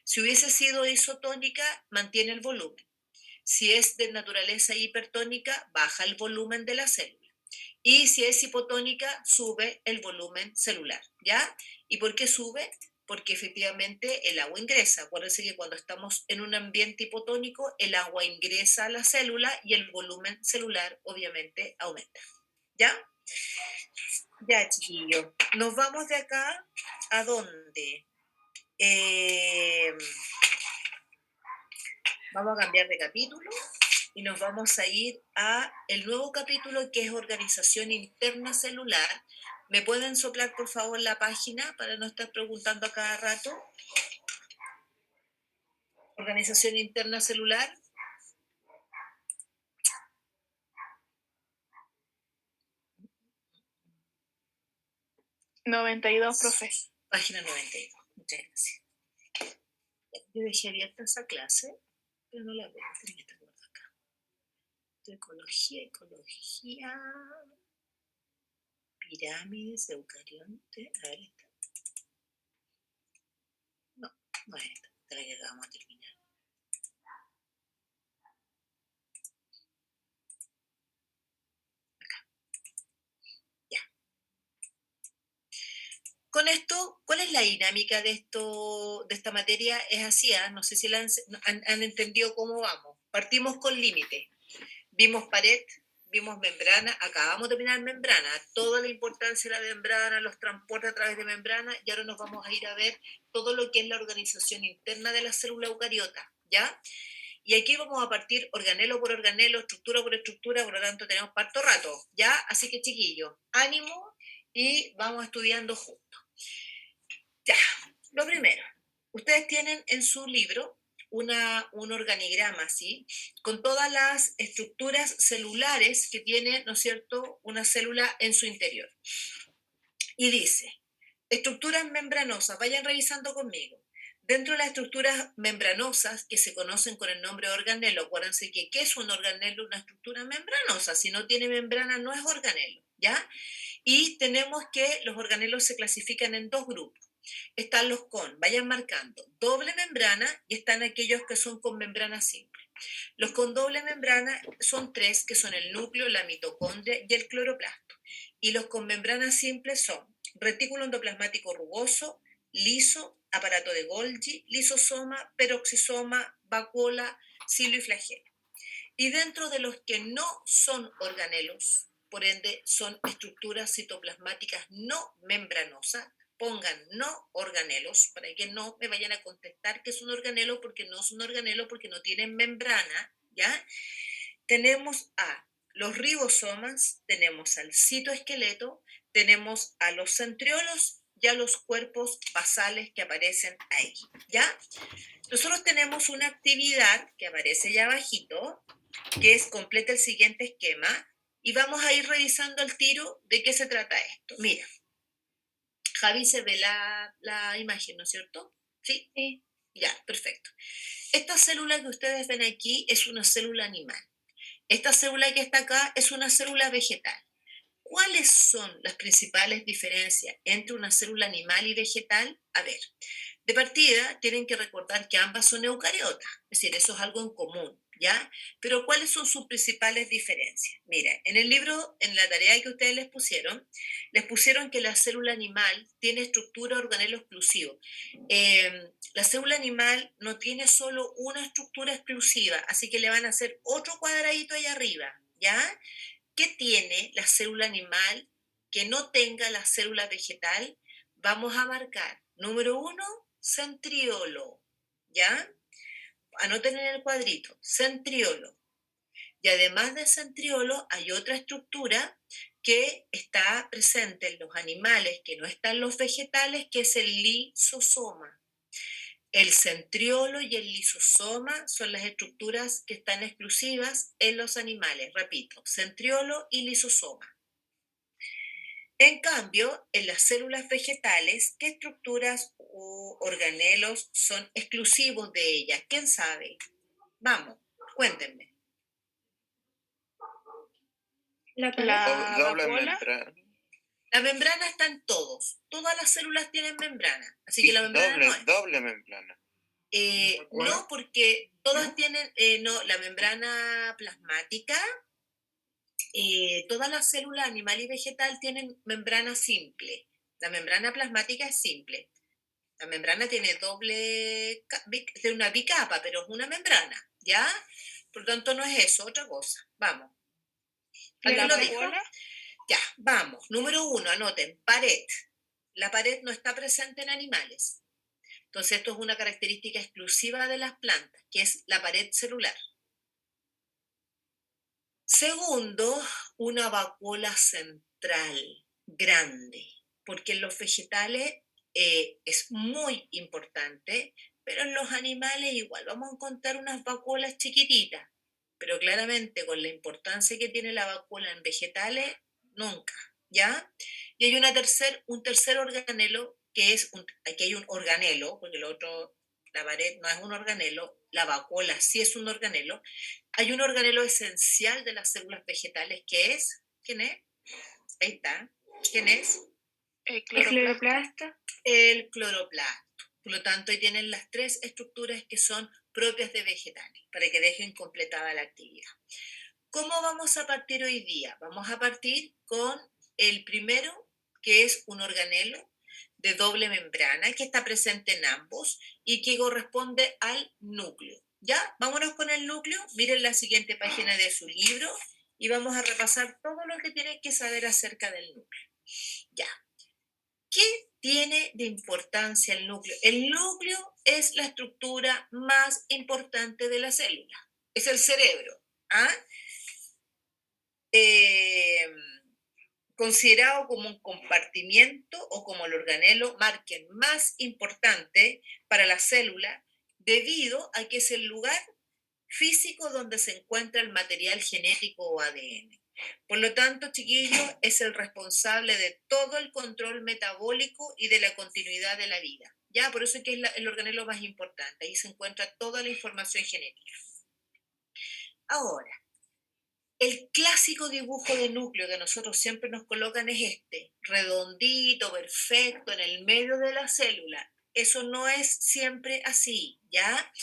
si hubiese sido isotónica, mantiene el volumen. Si es de naturaleza hipertónica, baja el volumen de la célula. Y si es hipotónica, sube el volumen celular, ¿ya? ¿Y por qué sube? Porque efectivamente el agua ingresa. Acuérdense que cuando estamos en un ambiente hipotónico, el agua ingresa a la célula y el volumen celular obviamente aumenta, ¿ya? Ya, chiquillos. Nos vamos de acá a dónde? Vamos a cambiar de capítulo y nos vamos a ir a el nuevo capítulo que es organización interna celular. ¿Me pueden soplar por favor la página para no estar preguntando a cada rato? Organización interna celular. 92, profe. Página 92. Muchas gracias. Yo dejé abierta esa clase, pero no la veo. Tiene que estar guardada acá. Ecología. Pirámides, eucarionte. A ver, esta. No es esta. Esta es la que acabamos de terminar. Con esto, ¿cuál es la dinámica de esta materia? Es así, no sé si han entendido cómo vamos. Partimos con límite. Vimos pared, vimos membrana, acabamos de terminar membrana, toda la importancia de la membrana, los transportes a través de membrana, y ahora nos vamos a ir a ver todo lo que es la organización interna de la célula eucariota, ¿ya? Y aquí vamos a partir organelo por organelo, estructura por estructura, por lo tanto tenemos parto rato, ¿ya? Así que chiquillos, ánimo y vamos estudiando juntos. Ya, lo primero, ustedes tienen en su libro un organigrama, ¿sí? Con todas las estructuras celulares que tiene, ¿no es cierto?, una célula en su interior. Y dice, estructuras membranosas, vayan revisando conmigo. Dentro de las estructuras membranosas, que se conocen con el nombre de organelo, acuérdense que ¿qué es un organelo? Una estructura membranosa. Si no tiene membrana, no es organelo, ¿ya? Y tenemos que los organelos se clasifican en dos grupos. Están los con, vayan marcando, doble membrana, y están aquellos que son con membrana simple. Los con doble membrana son tres, que son el núcleo, la mitocondria y el cloroplasto. Y los con membrana simple son retículo endoplasmático rugoso, liso, aparato de Golgi, lisosoma, peroxisoma, vacuola, cilo y flagelo. Y dentro de los que no son organelos, por ende son estructuras citoplasmáticas no membranosas, pongan no organelos, para que no me vayan a contestar que es un organelo, porque no es un organelo, porque no tienen membrana, ¿ya? Tenemos a los ribosomas, tenemos al citoesqueleto, tenemos a los centriolos y a los cuerpos basales que aparecen ahí, ¿ya? Nosotros tenemos una actividad que aparece allá abajito, que es completa el siguiente esquema, y vamos a ir revisando al tiro de qué se trata esto. Mira, Javi, se ve la imagen, ¿no es cierto? ¿Sí? Sí. Ya, perfecto. Esta célula que ustedes ven aquí es una célula animal. Esta célula que está acá es una célula vegetal. ¿Cuáles son las principales diferencias entre una célula animal y vegetal? A ver, de partida tienen que recordar que ambas son eucariotas, es decir, eso es algo en común, ¿ya? Pero ¿cuáles son sus principales diferencias? Mira, en el libro, en la tarea que ustedes les pusieron que la célula animal tiene estructura organelo exclusivo. La célula animal no tiene solo una estructura exclusiva, así que le van a hacer otro cuadradito ahí arriba, ¿ya? ¿Qué tiene la célula animal que no tenga la célula vegetal? Vamos a marcar, número 1, centriolo, ¿ya? Anoten en el cuadrito, centriolo. Y además de centriolo, hay otra estructura que está presente en los animales, que no está en los vegetales, que es el lisosoma. El centriolo y el lisosoma son las estructuras que están exclusivas en los animales. Repito, centriolo y lisosoma. En cambio, en las células vegetales, ¿qué estructuras o organelos son exclusivos de ellas? ¿Quién sabe? Vamos, cuéntenme. La pared. La Doble vacuola. membrana. La membrana está en todos. Todas las células tienen membrana. Así que la membrana no es. Doble membrana. No, porque todas tienen, no, la membrana plasmática, todas las células animal y vegetal tienen membrana simple. La membrana plasmática es simple. La membrana tiene tiene una bicapa, pero es una membrana, ¿ya? Por lo tanto, no es eso, otra cosa. Vamos. ¿Alguien La lo dijo? vacuola. Ya, vamos. Número 1, anoten, pared. La pared no está presente en animales. Entonces, esto es una característica exclusiva de las plantas, que es la pared celular. Segundo, una vacuola central grande, porque en los vegetales es muy importante, pero en los animales igual vamos a encontrar unas vacuolas chiquititas, pero claramente con la importancia que tiene la vacuola en vegetales, nunca, ¿ya? Y hay un tercer organelo, que es, aquí hay un organelo, porque el otro, la pared no es un organelo, la vacuola sí es un organelo. Hay un organelo esencial de las células vegetales, que es, ¿quién es? Ahí está. ¿Quién es? El El cloroplasto. cloroplasto. El cloroplasto. Por lo tanto, ahí tienen las tres estructuras que son propias de vegetales, para que dejen completada la actividad. ¿Cómo vamos a partir hoy día? Vamos a partir con el primero, que es un organelo de doble membrana, que está presente en ambos y que corresponde al núcleo. ¿Ya? Vámonos con el núcleo. Miren la siguiente página de su libro y vamos a repasar todo lo que tienen que saber acerca del núcleo. Ya. ¿Qué tiene de importancia el núcleo? El núcleo es la estructura más importante de la célula. Es el cerebro. ¿Ah? Considerado como un compartimiento o como el organelo margen más importante para la célula, debido a que es el lugar físico donde se encuentra el material genético o ADN. Por lo tanto, chiquillos, es el responsable de todo el control metabólico y de la continuidad de la vida. Ya, por eso es que es el organelo más importante. Ahí se encuentra toda la información genética. Ahora, el clásico dibujo de núcleo que nosotros siempre nos colocan es este, redondito, perfecto, en el medio de la célula. Eso no es siempre así, ¿ya?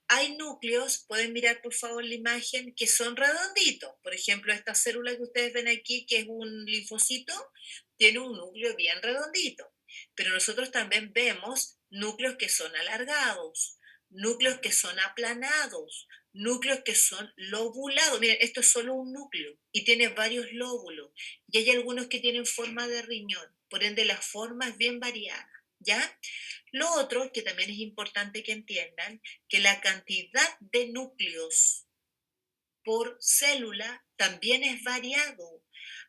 Hay núcleos, pueden mirar por favor la imagen, que son redonditos. Por ejemplo, esta célula que ustedes ven aquí, que es un linfocito, tiene un núcleo bien redondito. Pero nosotros también vemos núcleos que son alargados, núcleos que son aplanados, núcleos que son lobulados. Miren, esto es solo un núcleo y tiene varios lóbulos. Y hay algunos que tienen forma de riñón. Por ende, la forma es bien variada, ¿ya? Lo otro que también es importante que entiendan, que la cantidad de núcleos por célula también es variado.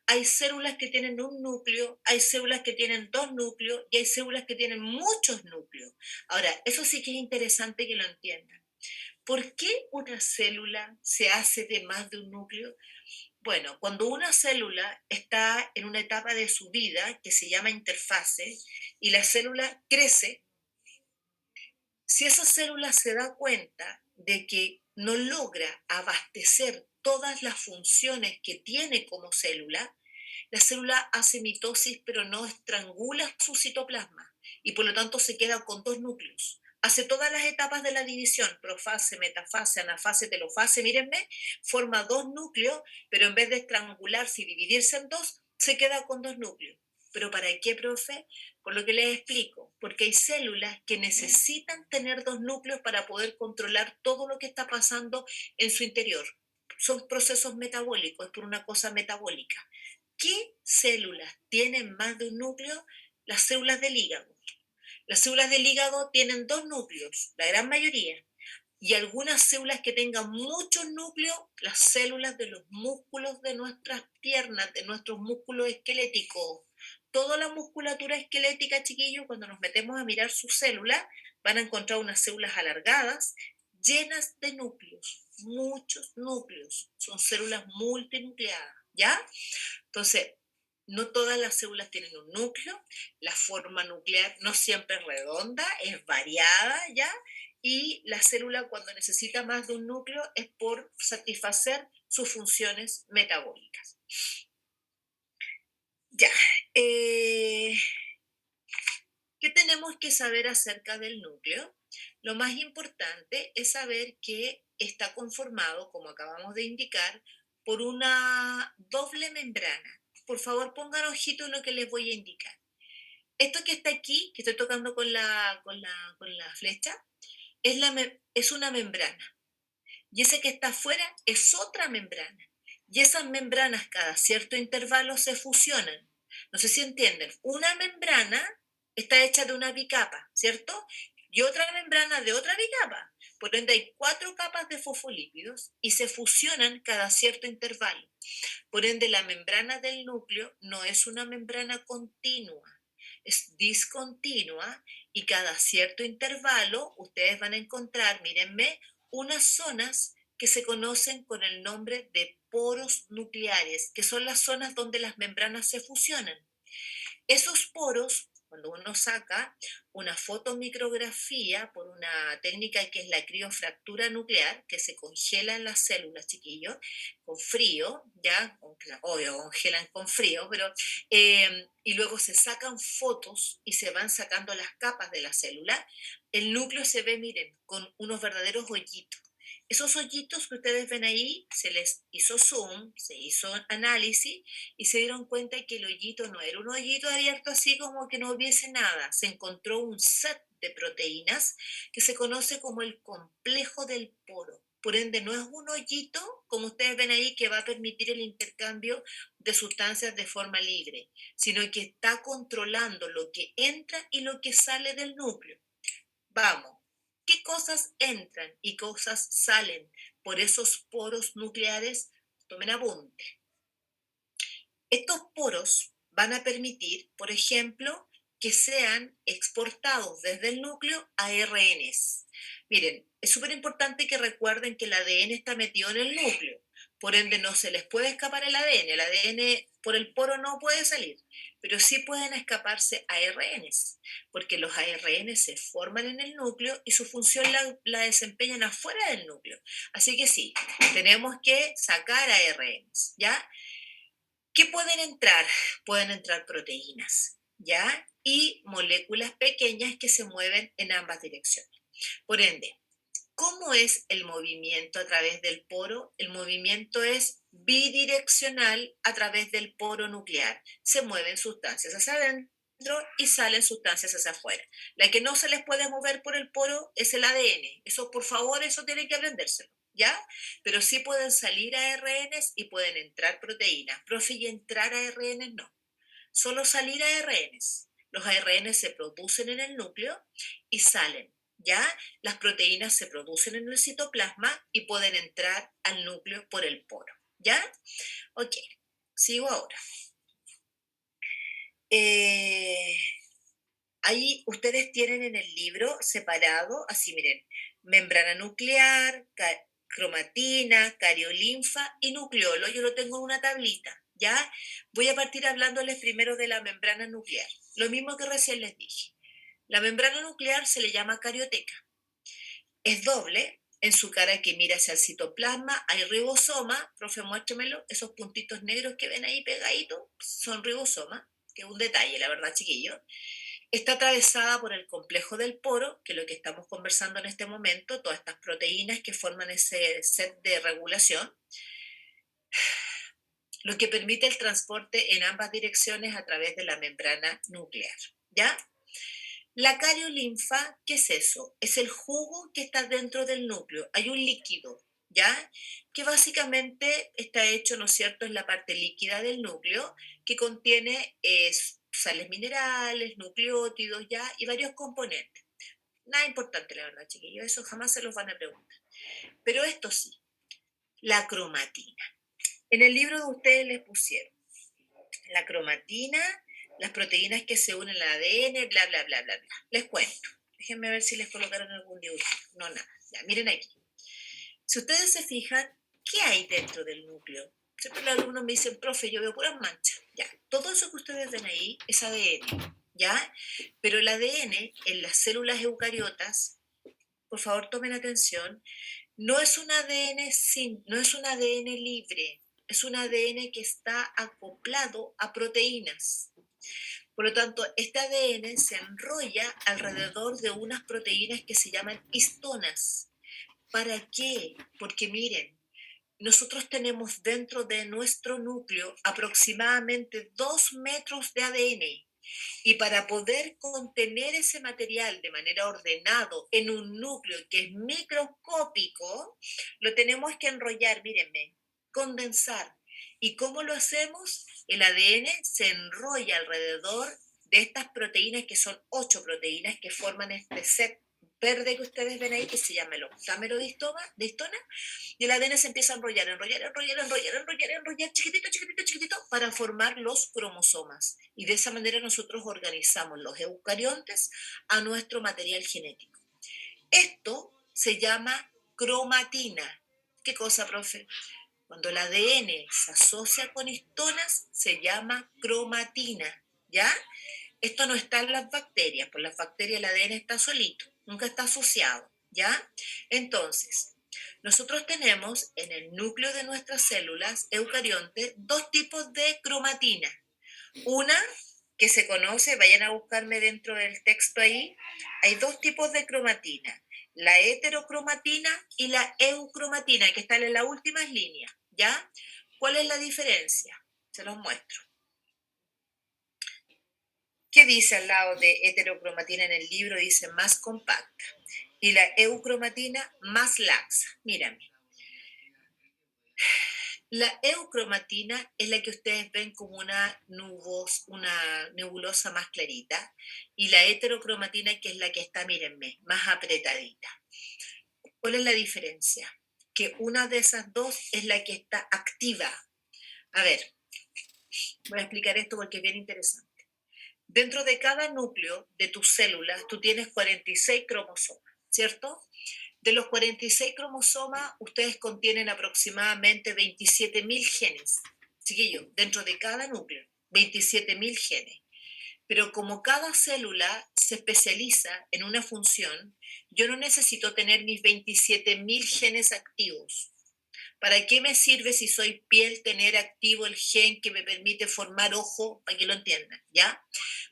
Hay células que tienen un núcleo, hay células que tienen dos núcleos y hay células que tienen muchos núcleos. Ahora, eso sí que es interesante que lo entiendan. ¿Por qué una célula se hace de más de un núcleo? Bueno, cuando una célula está en una etapa de su vida que se llama interfase y la célula crece, si esa célula se da cuenta de que no logra abastecer todas las funciones que tiene como célula, la célula hace mitosis pero no estrangula su citoplasma y por lo tanto se queda con dos núcleos. Hace todas las etapas de la división, profase, metafase, anafase, telofase, mírenme, forma dos núcleos, pero en vez de estrangularse y dividirse en dos, se queda con dos núcleos. ¿Pero para qué, profe? Por lo que les explico, porque hay células que necesitan tener dos núcleos para poder controlar todo lo que está pasando en su interior. Son procesos metabólicos, es por una cosa metabólica. ¿Qué células tienen más de un núcleo? Las células del hígado. Las células del hígado tienen dos núcleos, la gran mayoría. Y algunas células que tengan muchos núcleos, las células de los músculos de nuestras piernas, de nuestros músculos esqueléticos. Toda la musculatura esquelética, chiquillos, cuando nos metemos a mirar sus células, van a encontrar unas células alargadas, llenas de núcleos, muchos núcleos. Son células multinucleadas, ¿ya? Entonces, no todas las células tienen un núcleo, la forma nuclear no siempre es redonda, es variada, ¿ya? Y la célula cuando necesita más de un núcleo es por satisfacer sus funciones metabólicas. Ya, ¿qué tenemos que saber acerca del núcleo? Lo más importante es saber que está conformado, como acabamos de indicar, por una doble membrana. Por favor, pongan ojito en lo que les voy a indicar. Esto que está aquí, que estoy tocando con la flecha, es una membrana. Y ese que está afuera es otra membrana. Y esas membranas cada cierto intervalo se fusionan. No sé si entienden. Una membrana está hecha de una bicapa, ¿cierto? Y otra membrana de otra bicapa. Por ende hay 4 capas de fosfolípidos y se fusionan cada cierto intervalo. Por ende la membrana del núcleo no es una membrana continua, es discontinua y cada cierto intervalo ustedes van a encontrar, mírenme, unas zonas que se conocen con el nombre de poros nucleares, que son las zonas donde las membranas se fusionan. Esos poros, cuando uno saca una fotomicrografía por una técnica que es la criofractura nuclear, que se congela en las células, chiquillos, con frío, ya, obvio, congelan con frío, pero, y luego se sacan fotos y se van sacando las capas de la célula, el núcleo se ve, miren, con unos verdaderos hoyitos. Esos hoyitos que ustedes ven ahí, se les hizo zoom, se hizo análisis y se dieron cuenta que el hoyito no era un hoyito abierto así como que no hubiese nada. Se encontró un set de proteínas que se conoce como el complejo del poro. Por ende, no es un hoyito, como ustedes ven ahí, que va a permitir el intercambio de sustancias de forma libre, sino que está controlando lo que entra y lo que sale del núcleo. Vamos, ¿qué cosas entran y cosas salen por esos poros nucleares? Tomen apunte. Estos poros van a permitir, por ejemplo, que sean exportados desde el núcleo a ARNs. Miren, es súper importante que recuerden que el ADN está metido en el núcleo, por ende no se les puede escapar el ADN por el poro no puede salir, pero sí pueden escaparse ARNs, porque los ARNs se forman en el núcleo y su función la desempeñan afuera del núcleo. Así que sí, tenemos que sacar ARNs, ¿ya? ¿Qué pueden entrar? Pueden entrar proteínas, ¿ya? Y moléculas pequeñas que se mueven en ambas direcciones. Por ende, ¿cómo es el movimiento a través del poro? El movimiento es bidireccional a través del poro nuclear. Se mueven sustancias hacia adentro y salen sustancias hacia afuera. La que no se les puede mover por el poro es el ADN. Eso, por favor, eso tienen que aprendérselo, ¿ya? Pero sí pueden salir ARNs y pueden entrar proteínas. Profe, ¿y entrar ARNs? No. Solo salir ARNs. Los ARNs se producen en el núcleo y salen, ¿ya? Las proteínas se producen en el citoplasma y pueden entrar al núcleo por el poro, ¿ya? Ok, sigo ahora. Ahí ustedes tienen en el libro separado, así miren, membrana nuclear, cromatina, cariolinfa y nucleolo. Yo lo tengo en una tablita, ¿ya? Voy a partir hablándoles primero de la membrana nuclear. Lo mismo que recién les dije. La membrana nuclear se le llama carioteca. Es doble, en su cara que mira hacia el citoplasma hay ribosoma. Profe, muéstremelo, esos puntitos negros que ven ahí pegaditos son ribosoma, que es un detalle, la verdad, chiquillos. Está atravesada por el complejo del poro, que es lo que estamos conversando en este momento, todas estas proteínas que forman ese set de regulación, lo que permite el transporte en ambas direcciones a través de la membrana nuclear, ¿ya? La cariolinfa, ¿qué es eso? Es el jugo que está dentro del núcleo. Hay un líquido, ¿ya? Que básicamente está hecho, ¿no es cierto?, en la parte líquida del núcleo, que contiene sales minerales, nucleótidos, ¿ya? Y varios componentes. Nada importante, la verdad, chiquillos. Eso jamás se los van a preguntar. Pero esto sí, la cromatina. En el libro de ustedes les pusieron la cromatina, las proteínas que se unen al ADN, bla, bla, bla, bla, bla. Les cuento. Déjenme ver si les colocaron algún dibujo. No, nada. Ya, miren aquí. Si ustedes se fijan, ¿qué hay dentro del núcleo? Siempre los alumnos me dicen, profe, yo veo puras manchas. Ya, todo eso que ustedes ven ahí es ADN, ¿ya? Pero el ADN en las células eucariotas, por favor tomen atención, no es un ADN no es un ADN libre, es un ADN que está acoplado a proteínas. Por lo tanto, este ADN se enrolla alrededor de unas proteínas que se llaman histonas. ¿Para qué? Porque miren, nosotros tenemos dentro de nuestro núcleo aproximadamente 2 metros de ADN. Y para poder contener ese material de manera ordenado en un núcleo que es microscópico, lo tenemos que enrollar, mírenme, condensar. ¿Y cómo lo hacemos? El ADN se enrolla alrededor de estas proteínas, que son 8 proteínas que forman este set verde que ustedes ven ahí, que se llama el octámero de histona, y el ADN se empieza a enrollar, chiquitito, chiquitito, chiquitito, para formar los cromosomas. Y de esa manera nosotros organizamos los eucariontes a nuestro material genético. Esto se llama cromatina. ¿Qué cosa, profe? Cuando el ADN se asocia con histonas, se llama cromatina, ¿ya? Esto no está en las bacterias, por las bacterias el ADN está solito, nunca está asociado, ¿ya? Entonces, nosotros tenemos en el núcleo de nuestras células eucariontes dos tipos de cromatina. Una que se conoce, vayan a buscarme dentro del texto ahí, hay dos tipos de cromatina, la heterocromatina y la eucromatina, que están en las últimas líneas, ¿ya? ¿Cuál es la diferencia? Se los muestro. ¿Qué dice al lado de heterocromatina en el libro? Dice más compacta. Y la eucromatina más laxa. Mírame. La eucromatina es la que ustedes ven como una nebulosa más clarita. Y la heterocromatina, que es la que está, mírenme, más apretadita. ¿Cuál es la diferencia? Que una de esas dos es la que está activa. A ver, voy a explicar esto porque es bien interesante. Dentro de cada núcleo de tus células, tú tienes 46 cromosomas, ¿cierto? De los 46 cromosomas, ustedes contienen aproximadamente 27.000 genes. Chiquillo, dentro de cada núcleo, 27.000 genes. Pero como cada célula se especializa en una función, yo no necesito tener mis 27.000 genes activos. ¿Para qué me sirve si soy piel tener activo el gen que me permite formar ojo? Para que lo entiendan, ¿ya?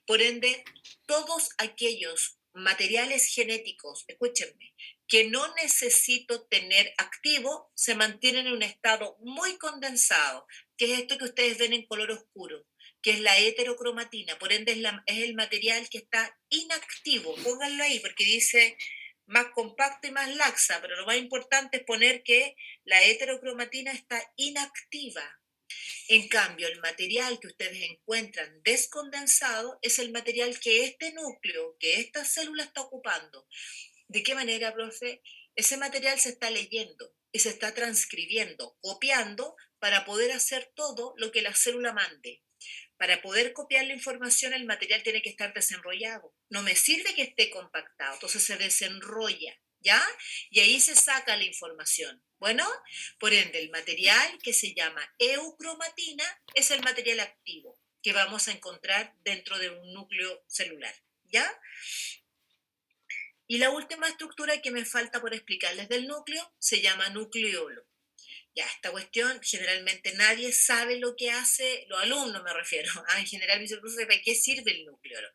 Por ende, todos aquellos materiales genéticos, escúchenme, que no necesito tener activo, se mantienen en un estado muy condensado, que es esto que ustedes ven en color oscuro, que es la heterocromatina, por ende es el material que está inactivo. Pónganlo ahí porque dice más compacto y más laxa, pero lo más importante es poner que la heterocromatina está inactiva. En cambio, el material que ustedes encuentran descondensado es el material que este núcleo, que esta célula está ocupando. ¿De qué manera, profe? Ese material se está leyendo y se está transcribiendo, copiando para poder hacer todo lo que la célula mande. Para poder copiar la información, el material tiene que estar desenrollado. No me sirve que esté compactado, entonces se desenrolla, ¿ya? Y ahí se saca la información. Bueno, por ende, el material que se llama eucromatina es el material activo que vamos a encontrar dentro de un núcleo celular, ¿ya? Y la última estructura que me falta por explicarles del núcleo se llama nucleolo. Ya, esta cuestión generalmente nadie sabe lo que hace, los alumnos me refiero. En general, mi profe, ¿para qué sirve el nucleolo?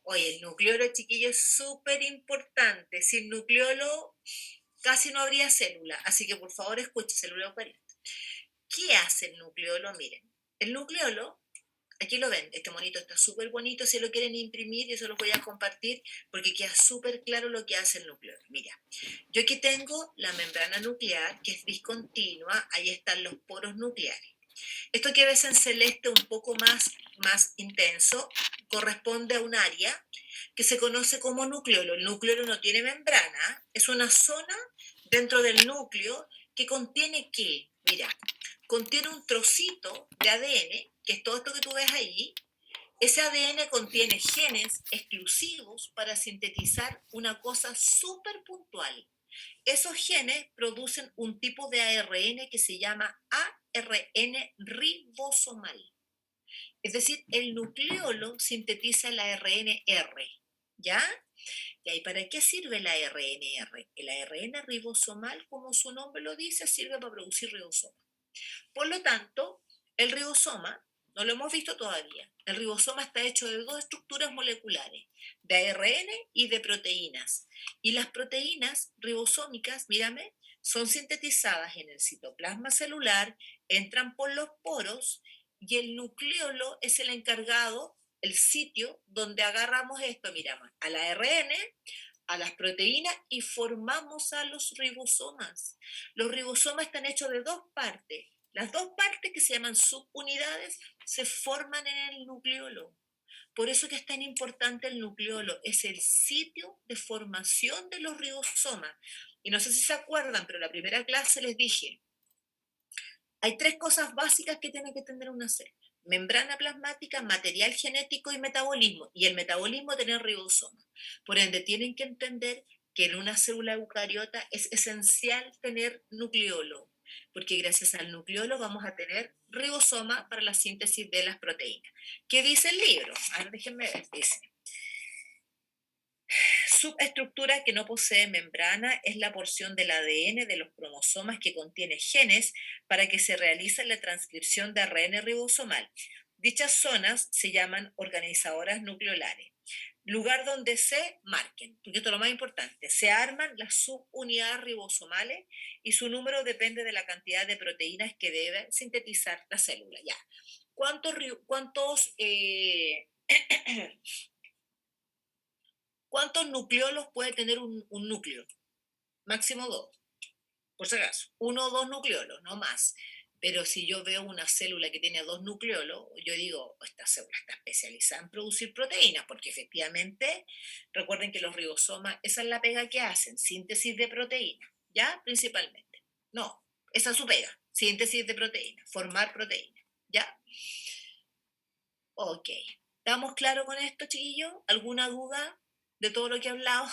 Oye, el nucleolo, chiquillo, es súper importante. Sin nucleolo casi no habría célula. Así que por favor escuche, célula eucariota. ¿Qué hace el nucleolo? Miren, el nucleolo, aquí lo ven, este monito está súper bonito, si lo quieren imprimir, yo se los voy a compartir porque queda súper claro lo que hace el nucleolo. Mira, yo aquí tengo la membrana nuclear, que es discontinua, ahí están los poros nucleares. Esto que ves en celeste un poco más intenso corresponde a un área que se conoce como nucleolo. El nucleolo no tiene membrana, es una zona dentro del núcleo que contiene ¿qué? Mira, contiene un trocito de ADN, que es todo esto que tú ves ahí. Ese ADN contiene genes exclusivos para sintetizar una cosa súper puntual. Esos genes producen un tipo de ARN que se llama ARN ribosomal. Es decir, el nucleolo sintetiza el ARN-R, ¿ya? ¿Y ahí para qué sirve el ARN-R? El ARN ribosomal, como su nombre lo dice, sirve para producir ribosoma. Por lo tanto, el ribosoma, no lo hemos visto todavía, el ribosoma está hecho de dos estructuras moleculares, de ARN y de proteínas. Y las proteínas ribosómicas, mírame, son sintetizadas en el citoplasma celular, entran por los poros y el nucleolo es el encargado, el sitio donde agarramos esto, miramos, al ARN, a las proteínas y formamos a los ribosomas. Los ribosomas están hechos de dos partes. Las dos partes que se llaman subunidades se forman en el nucleolo. Por eso que es tan importante el nucleolo, es el sitio de formación de los ribosomas. Y no sé si se acuerdan, pero en la primera clase les dije, hay tres cosas básicas que tiene que tener una célula. Membrana plasmática, material genético y metabolismo. Y el metabolismo tiene ribosomas. Por ende, tienen que entender que en una célula eucariota es esencial tener nucleolo. porque gracias al nucleolo vamos a tener ribosoma para la síntesis de las proteínas. ¿Qué dice el libro? A ver, déjenme ver, dice. Subestructura que no posee membrana es la porción del ADN de los cromosomas que contiene genes para que se realice la transcripción de ARN ribosomal. Dichas zonas se llaman organizadoras nucleolares. Lugar donde se marquen, porque esto es lo más importante, se arman las subunidades ribosomales y su número depende de la cantidad de proteínas que debe sintetizar la célula. Ya. ¿Cuántos nucleolos puede tener un núcleo? Máximo 2, por si acaso. 1 o 2 nucleolos, no más. Pero si yo veo una célula que tiene 2 nucleolos, yo digo, esta célula está especializada en producir proteínas, porque efectivamente, recuerden que los ribosomas, esa es la pega que hacen, síntesis de proteínas, ¿ya? Principalmente. No, esa es su pega, síntesis de proteínas, formar proteínas, ¿ya? Ok. ¿Estamos claros con esto, chiquillos? ¿Alguna duda de todo lo que he hablado?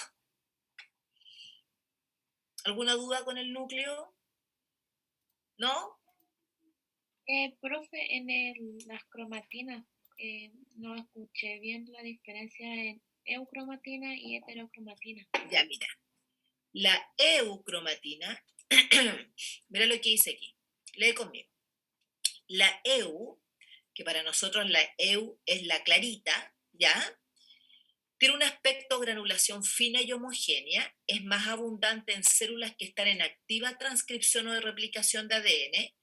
¿Alguna duda con el núcleo? ¿No? Profe, las cromatinas, no escuché bien la diferencia en eucromatina y heterocromatina. Ya, mira. La eucromatina, mira lo que dice aquí. Lee conmigo. La EU, que para nosotros la EU es la clarita, ¿ya? Tiene un aspecto granulación fina y homogénea, es más abundante en células que están en activa transcripción o de replicación de ADN.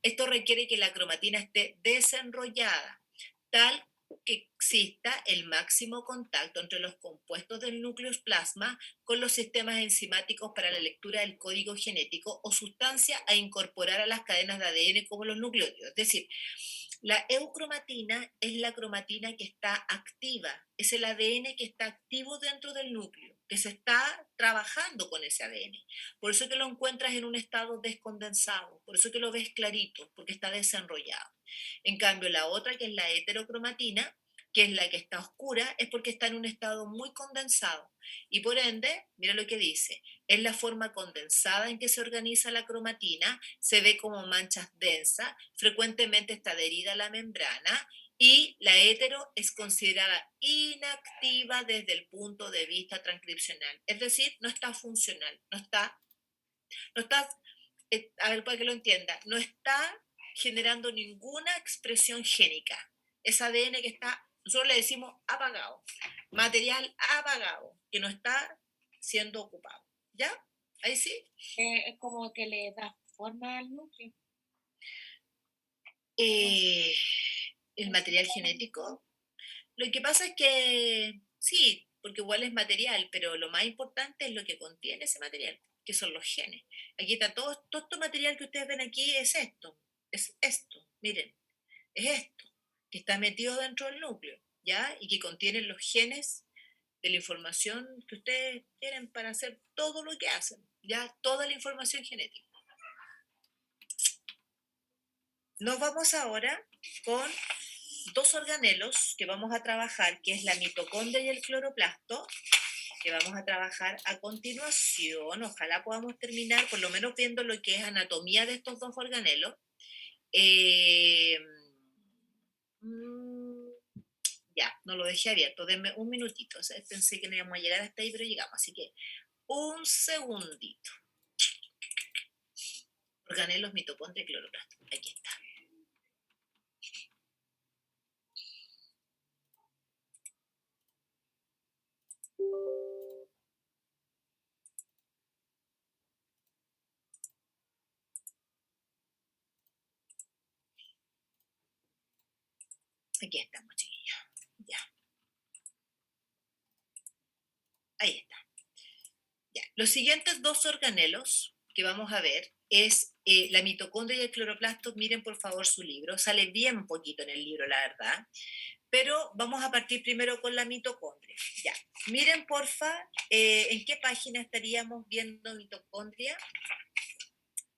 Esto requiere que la cromatina esté desenrollada, tal que exista el máximo contacto entre los compuestos del núcleo plasma con los sistemas enzimáticos para la lectura del código genético o sustancia a incorporar a las cadenas de ADN como los nucleótidos. Es decir, la eucromatina es la cromatina que está activa, es el ADN que está activo dentro del núcleo, que se está trabajando con ese ADN. Por eso que lo encuentras en un estado descondensado, por eso que lo ves clarito, porque está desenrollado. En cambio, la otra, que es la heterocrimatina, que es la que está oscura, es porque está en un estado muy condensado. Y por ende, mira lo que dice, es la forma condensada en que se organiza la cromatina, se ve como manchas densas, frecuentemente está adherida a la membrana, y la hetero es considerada inactiva desde el punto de vista transcripcional. Es decir, no está funcional, no está, a ver para que lo entienda, no está generando ninguna expresión génica. Es ADN que está, nosotros le decimos apagado, material apagado, que no está siendo ocupado. ¿Ya? Ahí sí. Es como que le da forma al núcleo. El material genético. Lo que pasa es que sí, porque igual es material, pero lo más importante es lo que contiene ese material, que son los genes. Aquí está todo este material que ustedes ven aquí, es esto, miren, es esto, que está metido dentro del núcleo, ¿ya? Y que contiene los genes de la información que ustedes tienen para hacer todo lo que hacen, ¿ya? Toda la información genética. Nos vamos ahora con 2 organelos que vamos a trabajar, que es la mitocondria y el cloroplasto, que vamos a trabajar a continuación. Ojalá podamos terminar por lo menos viendo lo que es anatomía de estos 2 organelos. Ya, no lo dejé abierto, denme un minutito. O sea, pensé que no íbamos a llegar hasta ahí, pero llegamos, así que un segundito. Organelos, mitocondria y cloroplasto. Aquí está. Aquí estamos, chiquillos. Ya. Ahí está. Ya. Los siguientes 2 organelos que vamos a ver es la mitocondria y el cloroplasto. Miren por favor su libro. Sale bien poquito en el libro, la verdad. Pero vamos a partir primero con la mitocondria. Ya. Miren porfa, ¿en qué página estaríamos viendo mitocondria?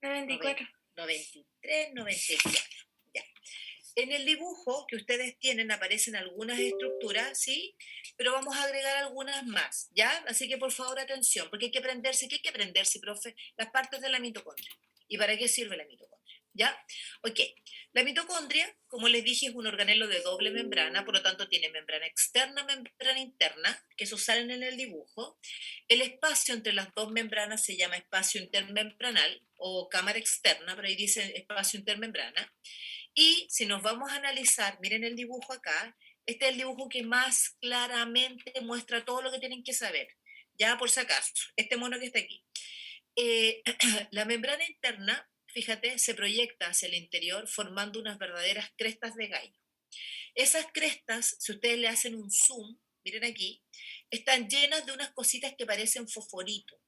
94. 93, 94. Ya. En el dibujo que ustedes tienen aparecen algunas estructuras, ¿sí? Pero vamos a agregar algunas más, ¿ya? Así que por favor atención, porque hay que aprenderse, ¿qué hay que aprenderse, profe? Las partes de la mitocondria. ¿Y para qué sirve la mitocondria? ¿Ya? Ok. La mitocondria, como les dije, es un organelo de doble membrana, por lo tanto tiene membrana externa, membrana interna, que eso salen en el dibujo. El espacio entre las dos membranas se llama espacio intermembranal o cámara externa, pero ahí dice espacio intermembrana. Y si nos vamos a analizar, miren el dibujo acá, este es el dibujo que más claramente muestra todo lo que tienen que saber. Ya por si acaso, este mono que está aquí. La membrana interna, fíjate, se proyecta hacia el interior formando unas verdaderas crestas de gallo. Esas crestas, si ustedes le hacen un zoom, miren aquí, están llenas de unas cositas que parecen fosforitos.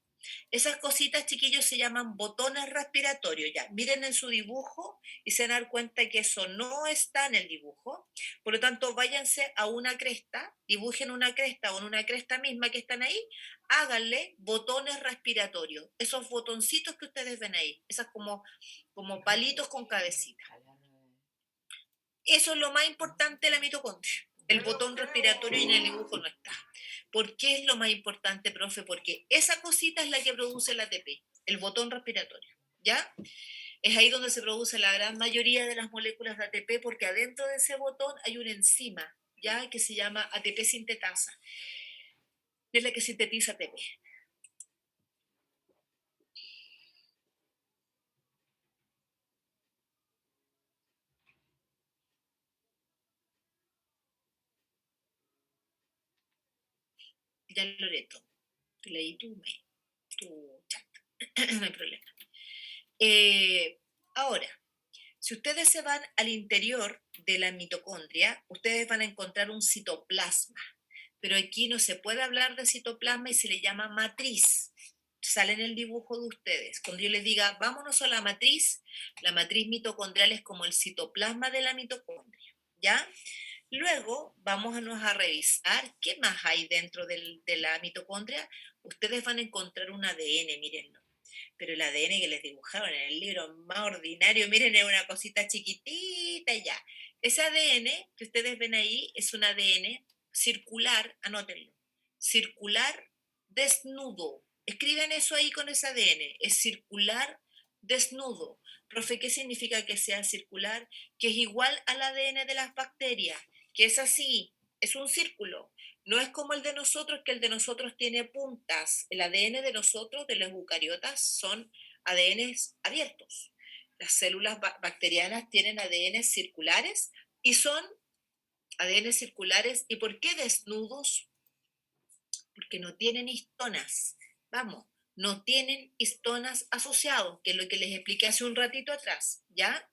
Esas cositas, chiquillos, se llaman botones respiratorios. Ya, miren en su dibujo y se van a dar cuenta que eso no está en el dibujo. Por lo tanto, váyanse a una cresta, dibujen una cresta o en una cresta misma que están ahí, háganle botones respiratorios. Esos botoncitos que ustedes ven ahí, esas como palitos con cabecita. Eso es lo más importante de la mitocondria. El botón respiratorio y en el dibujo no está. ¿Por qué es lo más importante, profe? Porque esa cosita es la que produce el ATP, el botón respiratorio. ¿Ya? Es ahí donde se produce la gran mayoría de las moléculas de ATP, porque adentro de ese botón hay una enzima, ¿ya? Que se llama ATP sintetasa. Es la que sintetiza ATP. Ya Loreto, leí tu mail, tu chat. No hay problema. Ahora, si ustedes se van al interior de la mitocondria, ustedes van a encontrar un citoplasma, pero aquí no se puede hablar de citoplasma y se le llama matriz. Sale en el dibujo de ustedes. Cuando yo les diga, vámonos a la matriz mitocondrial es como el citoplasma de la mitocondria, ¿ya? Luego vamos a revisar qué más hay dentro de la mitocondria. Ustedes van a encontrar un ADN, mírenlo. Pero el ADN que les dibujaron en el libro más ordinario, miren, es una cosita chiquitita y ya. Ese ADN que ustedes ven ahí es un ADN circular, anótenlo, circular desnudo. Escriben eso ahí con ese ADN, es circular desnudo. Profe, ¿qué significa que sea circular? Que es igual al ADN de las bacterias, que es así, es un círculo. No es como el de nosotros, que el de nosotros tiene puntas. El ADN de nosotros, de los eucariotas, son ADNs abiertos. Las células bacterianas tienen ADN circulares y son ADN circulares. ¿Y por qué desnudos? Porque no tienen histonas. Vamos, no tienen histonas asociados, que es lo que les expliqué hace un ratito atrás, ¿ya?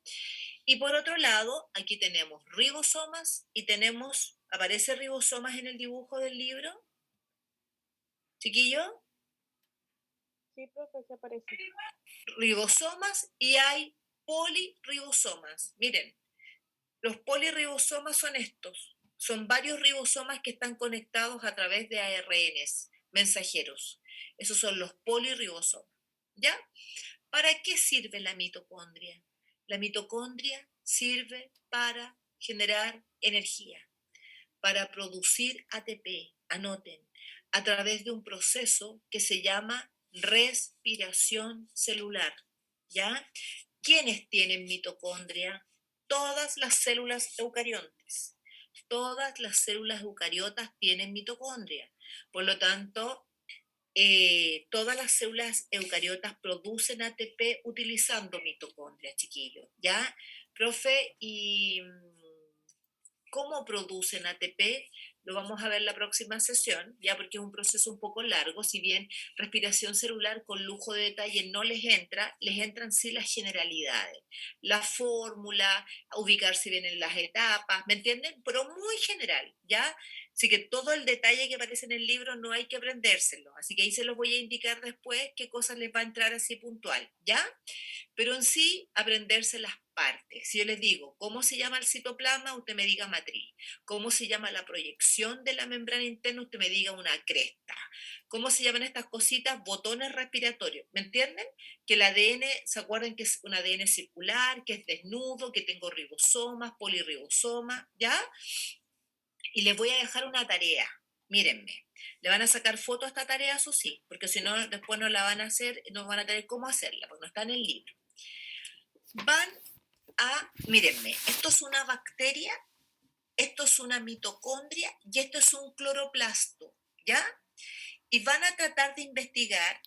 Y por otro lado, aquí tenemos ribosomas y tenemos, ¿aparece ribosomas en el dibujo del libro? ¿Chiquillo? Sí, profe, se aparece. Ribosomas y hay poliribosomas. Miren, los poliribosomas son estos. Son varios ribosomas que están conectados a través de ARNs, mensajeros. Esos son los poliribosomas. ¿Ya? ¿Para qué sirve la mitocondria? La mitocondria sirve para generar energía, para producir ATP, anoten, a través de un proceso que se llama respiración celular. ¿Ya? ¿Quiénes tienen mitocondria? Todas las células eucariontes. Todas las células eucariotas tienen mitocondria. Por lo tanto, todas las células eucariotas producen ATP utilizando mitocondria, chiquillos. ¿Ya? Profe, ¿y cómo producen ATP? Lo vamos a ver en la próxima sesión, ya porque es un proceso un poco largo, si bien respiración celular con lujo de detalle no les entra, les entran sí las generalidades, la fórmula, ubicarse bien en las etapas, ¿me entienden? Pero muy general, ¿ya? Así que todo el detalle que aparece en el libro no hay que aprendérselo, así que ahí se los voy a indicar después qué cosas les va a entrar así puntual, ¿ya? Pero en sí, aprenderse las partes. Si yo les digo, ¿cómo se llama el citoplasma? Usted me diga matriz. ¿Cómo se llama la proyección de la membrana interna? Usted me diga una cresta. ¿Cómo se llaman estas cositas? Botones respiratorios. ¿Me entienden? Que el ADN, ¿se acuerdan que es un ADN circular, que es desnudo, que tengo ribosomas, poliribosomas, ¿ya? Y les voy a dejar una tarea. Mírenme, le van a sacar foto a esta tarea, eso sí, porque si no, después no la van a hacer, no van a tener cómo hacerla, porque no está en el libro. Van a, mírenme, esto es una bacteria, esto es una mitocondria y esto es un cloroplasto, ¿ya? Y van a tratar de investigar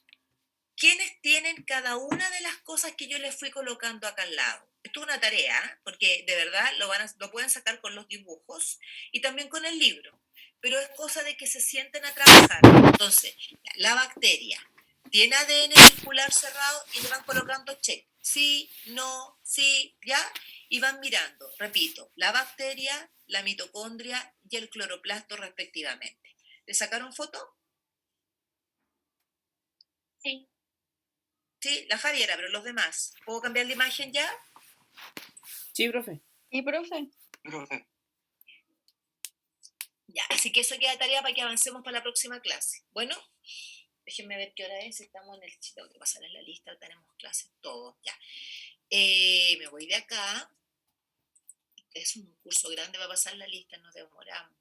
quiénes tienen cada una de las cosas que yo les fui colocando acá al lado. Esto es una tarea, ¿eh? Porque de verdad lo pueden sacar con los dibujos y también con el libro, pero es cosa de que se sienten a trabajar. Entonces, la bacteria tiene ADN circular cerrado y le van colocando check. Sí, no, sí, ya, y van mirando, repito, la bacteria, la mitocondria y el cloroplasto respectivamente. ¿Le sacaron foto? Sí. Sí, la Javiera, pero los demás. ¿Puedo cambiar la imagen ya? Sí, profe. ¿Y profe? Ya, así que eso queda de tarea para que avancemos para la próxima clase. Bueno, déjenme ver qué hora es. Estamos en el sitio que pasar en la lista, tenemos clases, todo. Ya. Me voy de acá. Es un curso grande, va a pasar la lista, nos demoramos.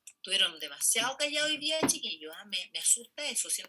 Estuvieron demasiado callados hoy día, chiquillos. Me asusta eso. Siento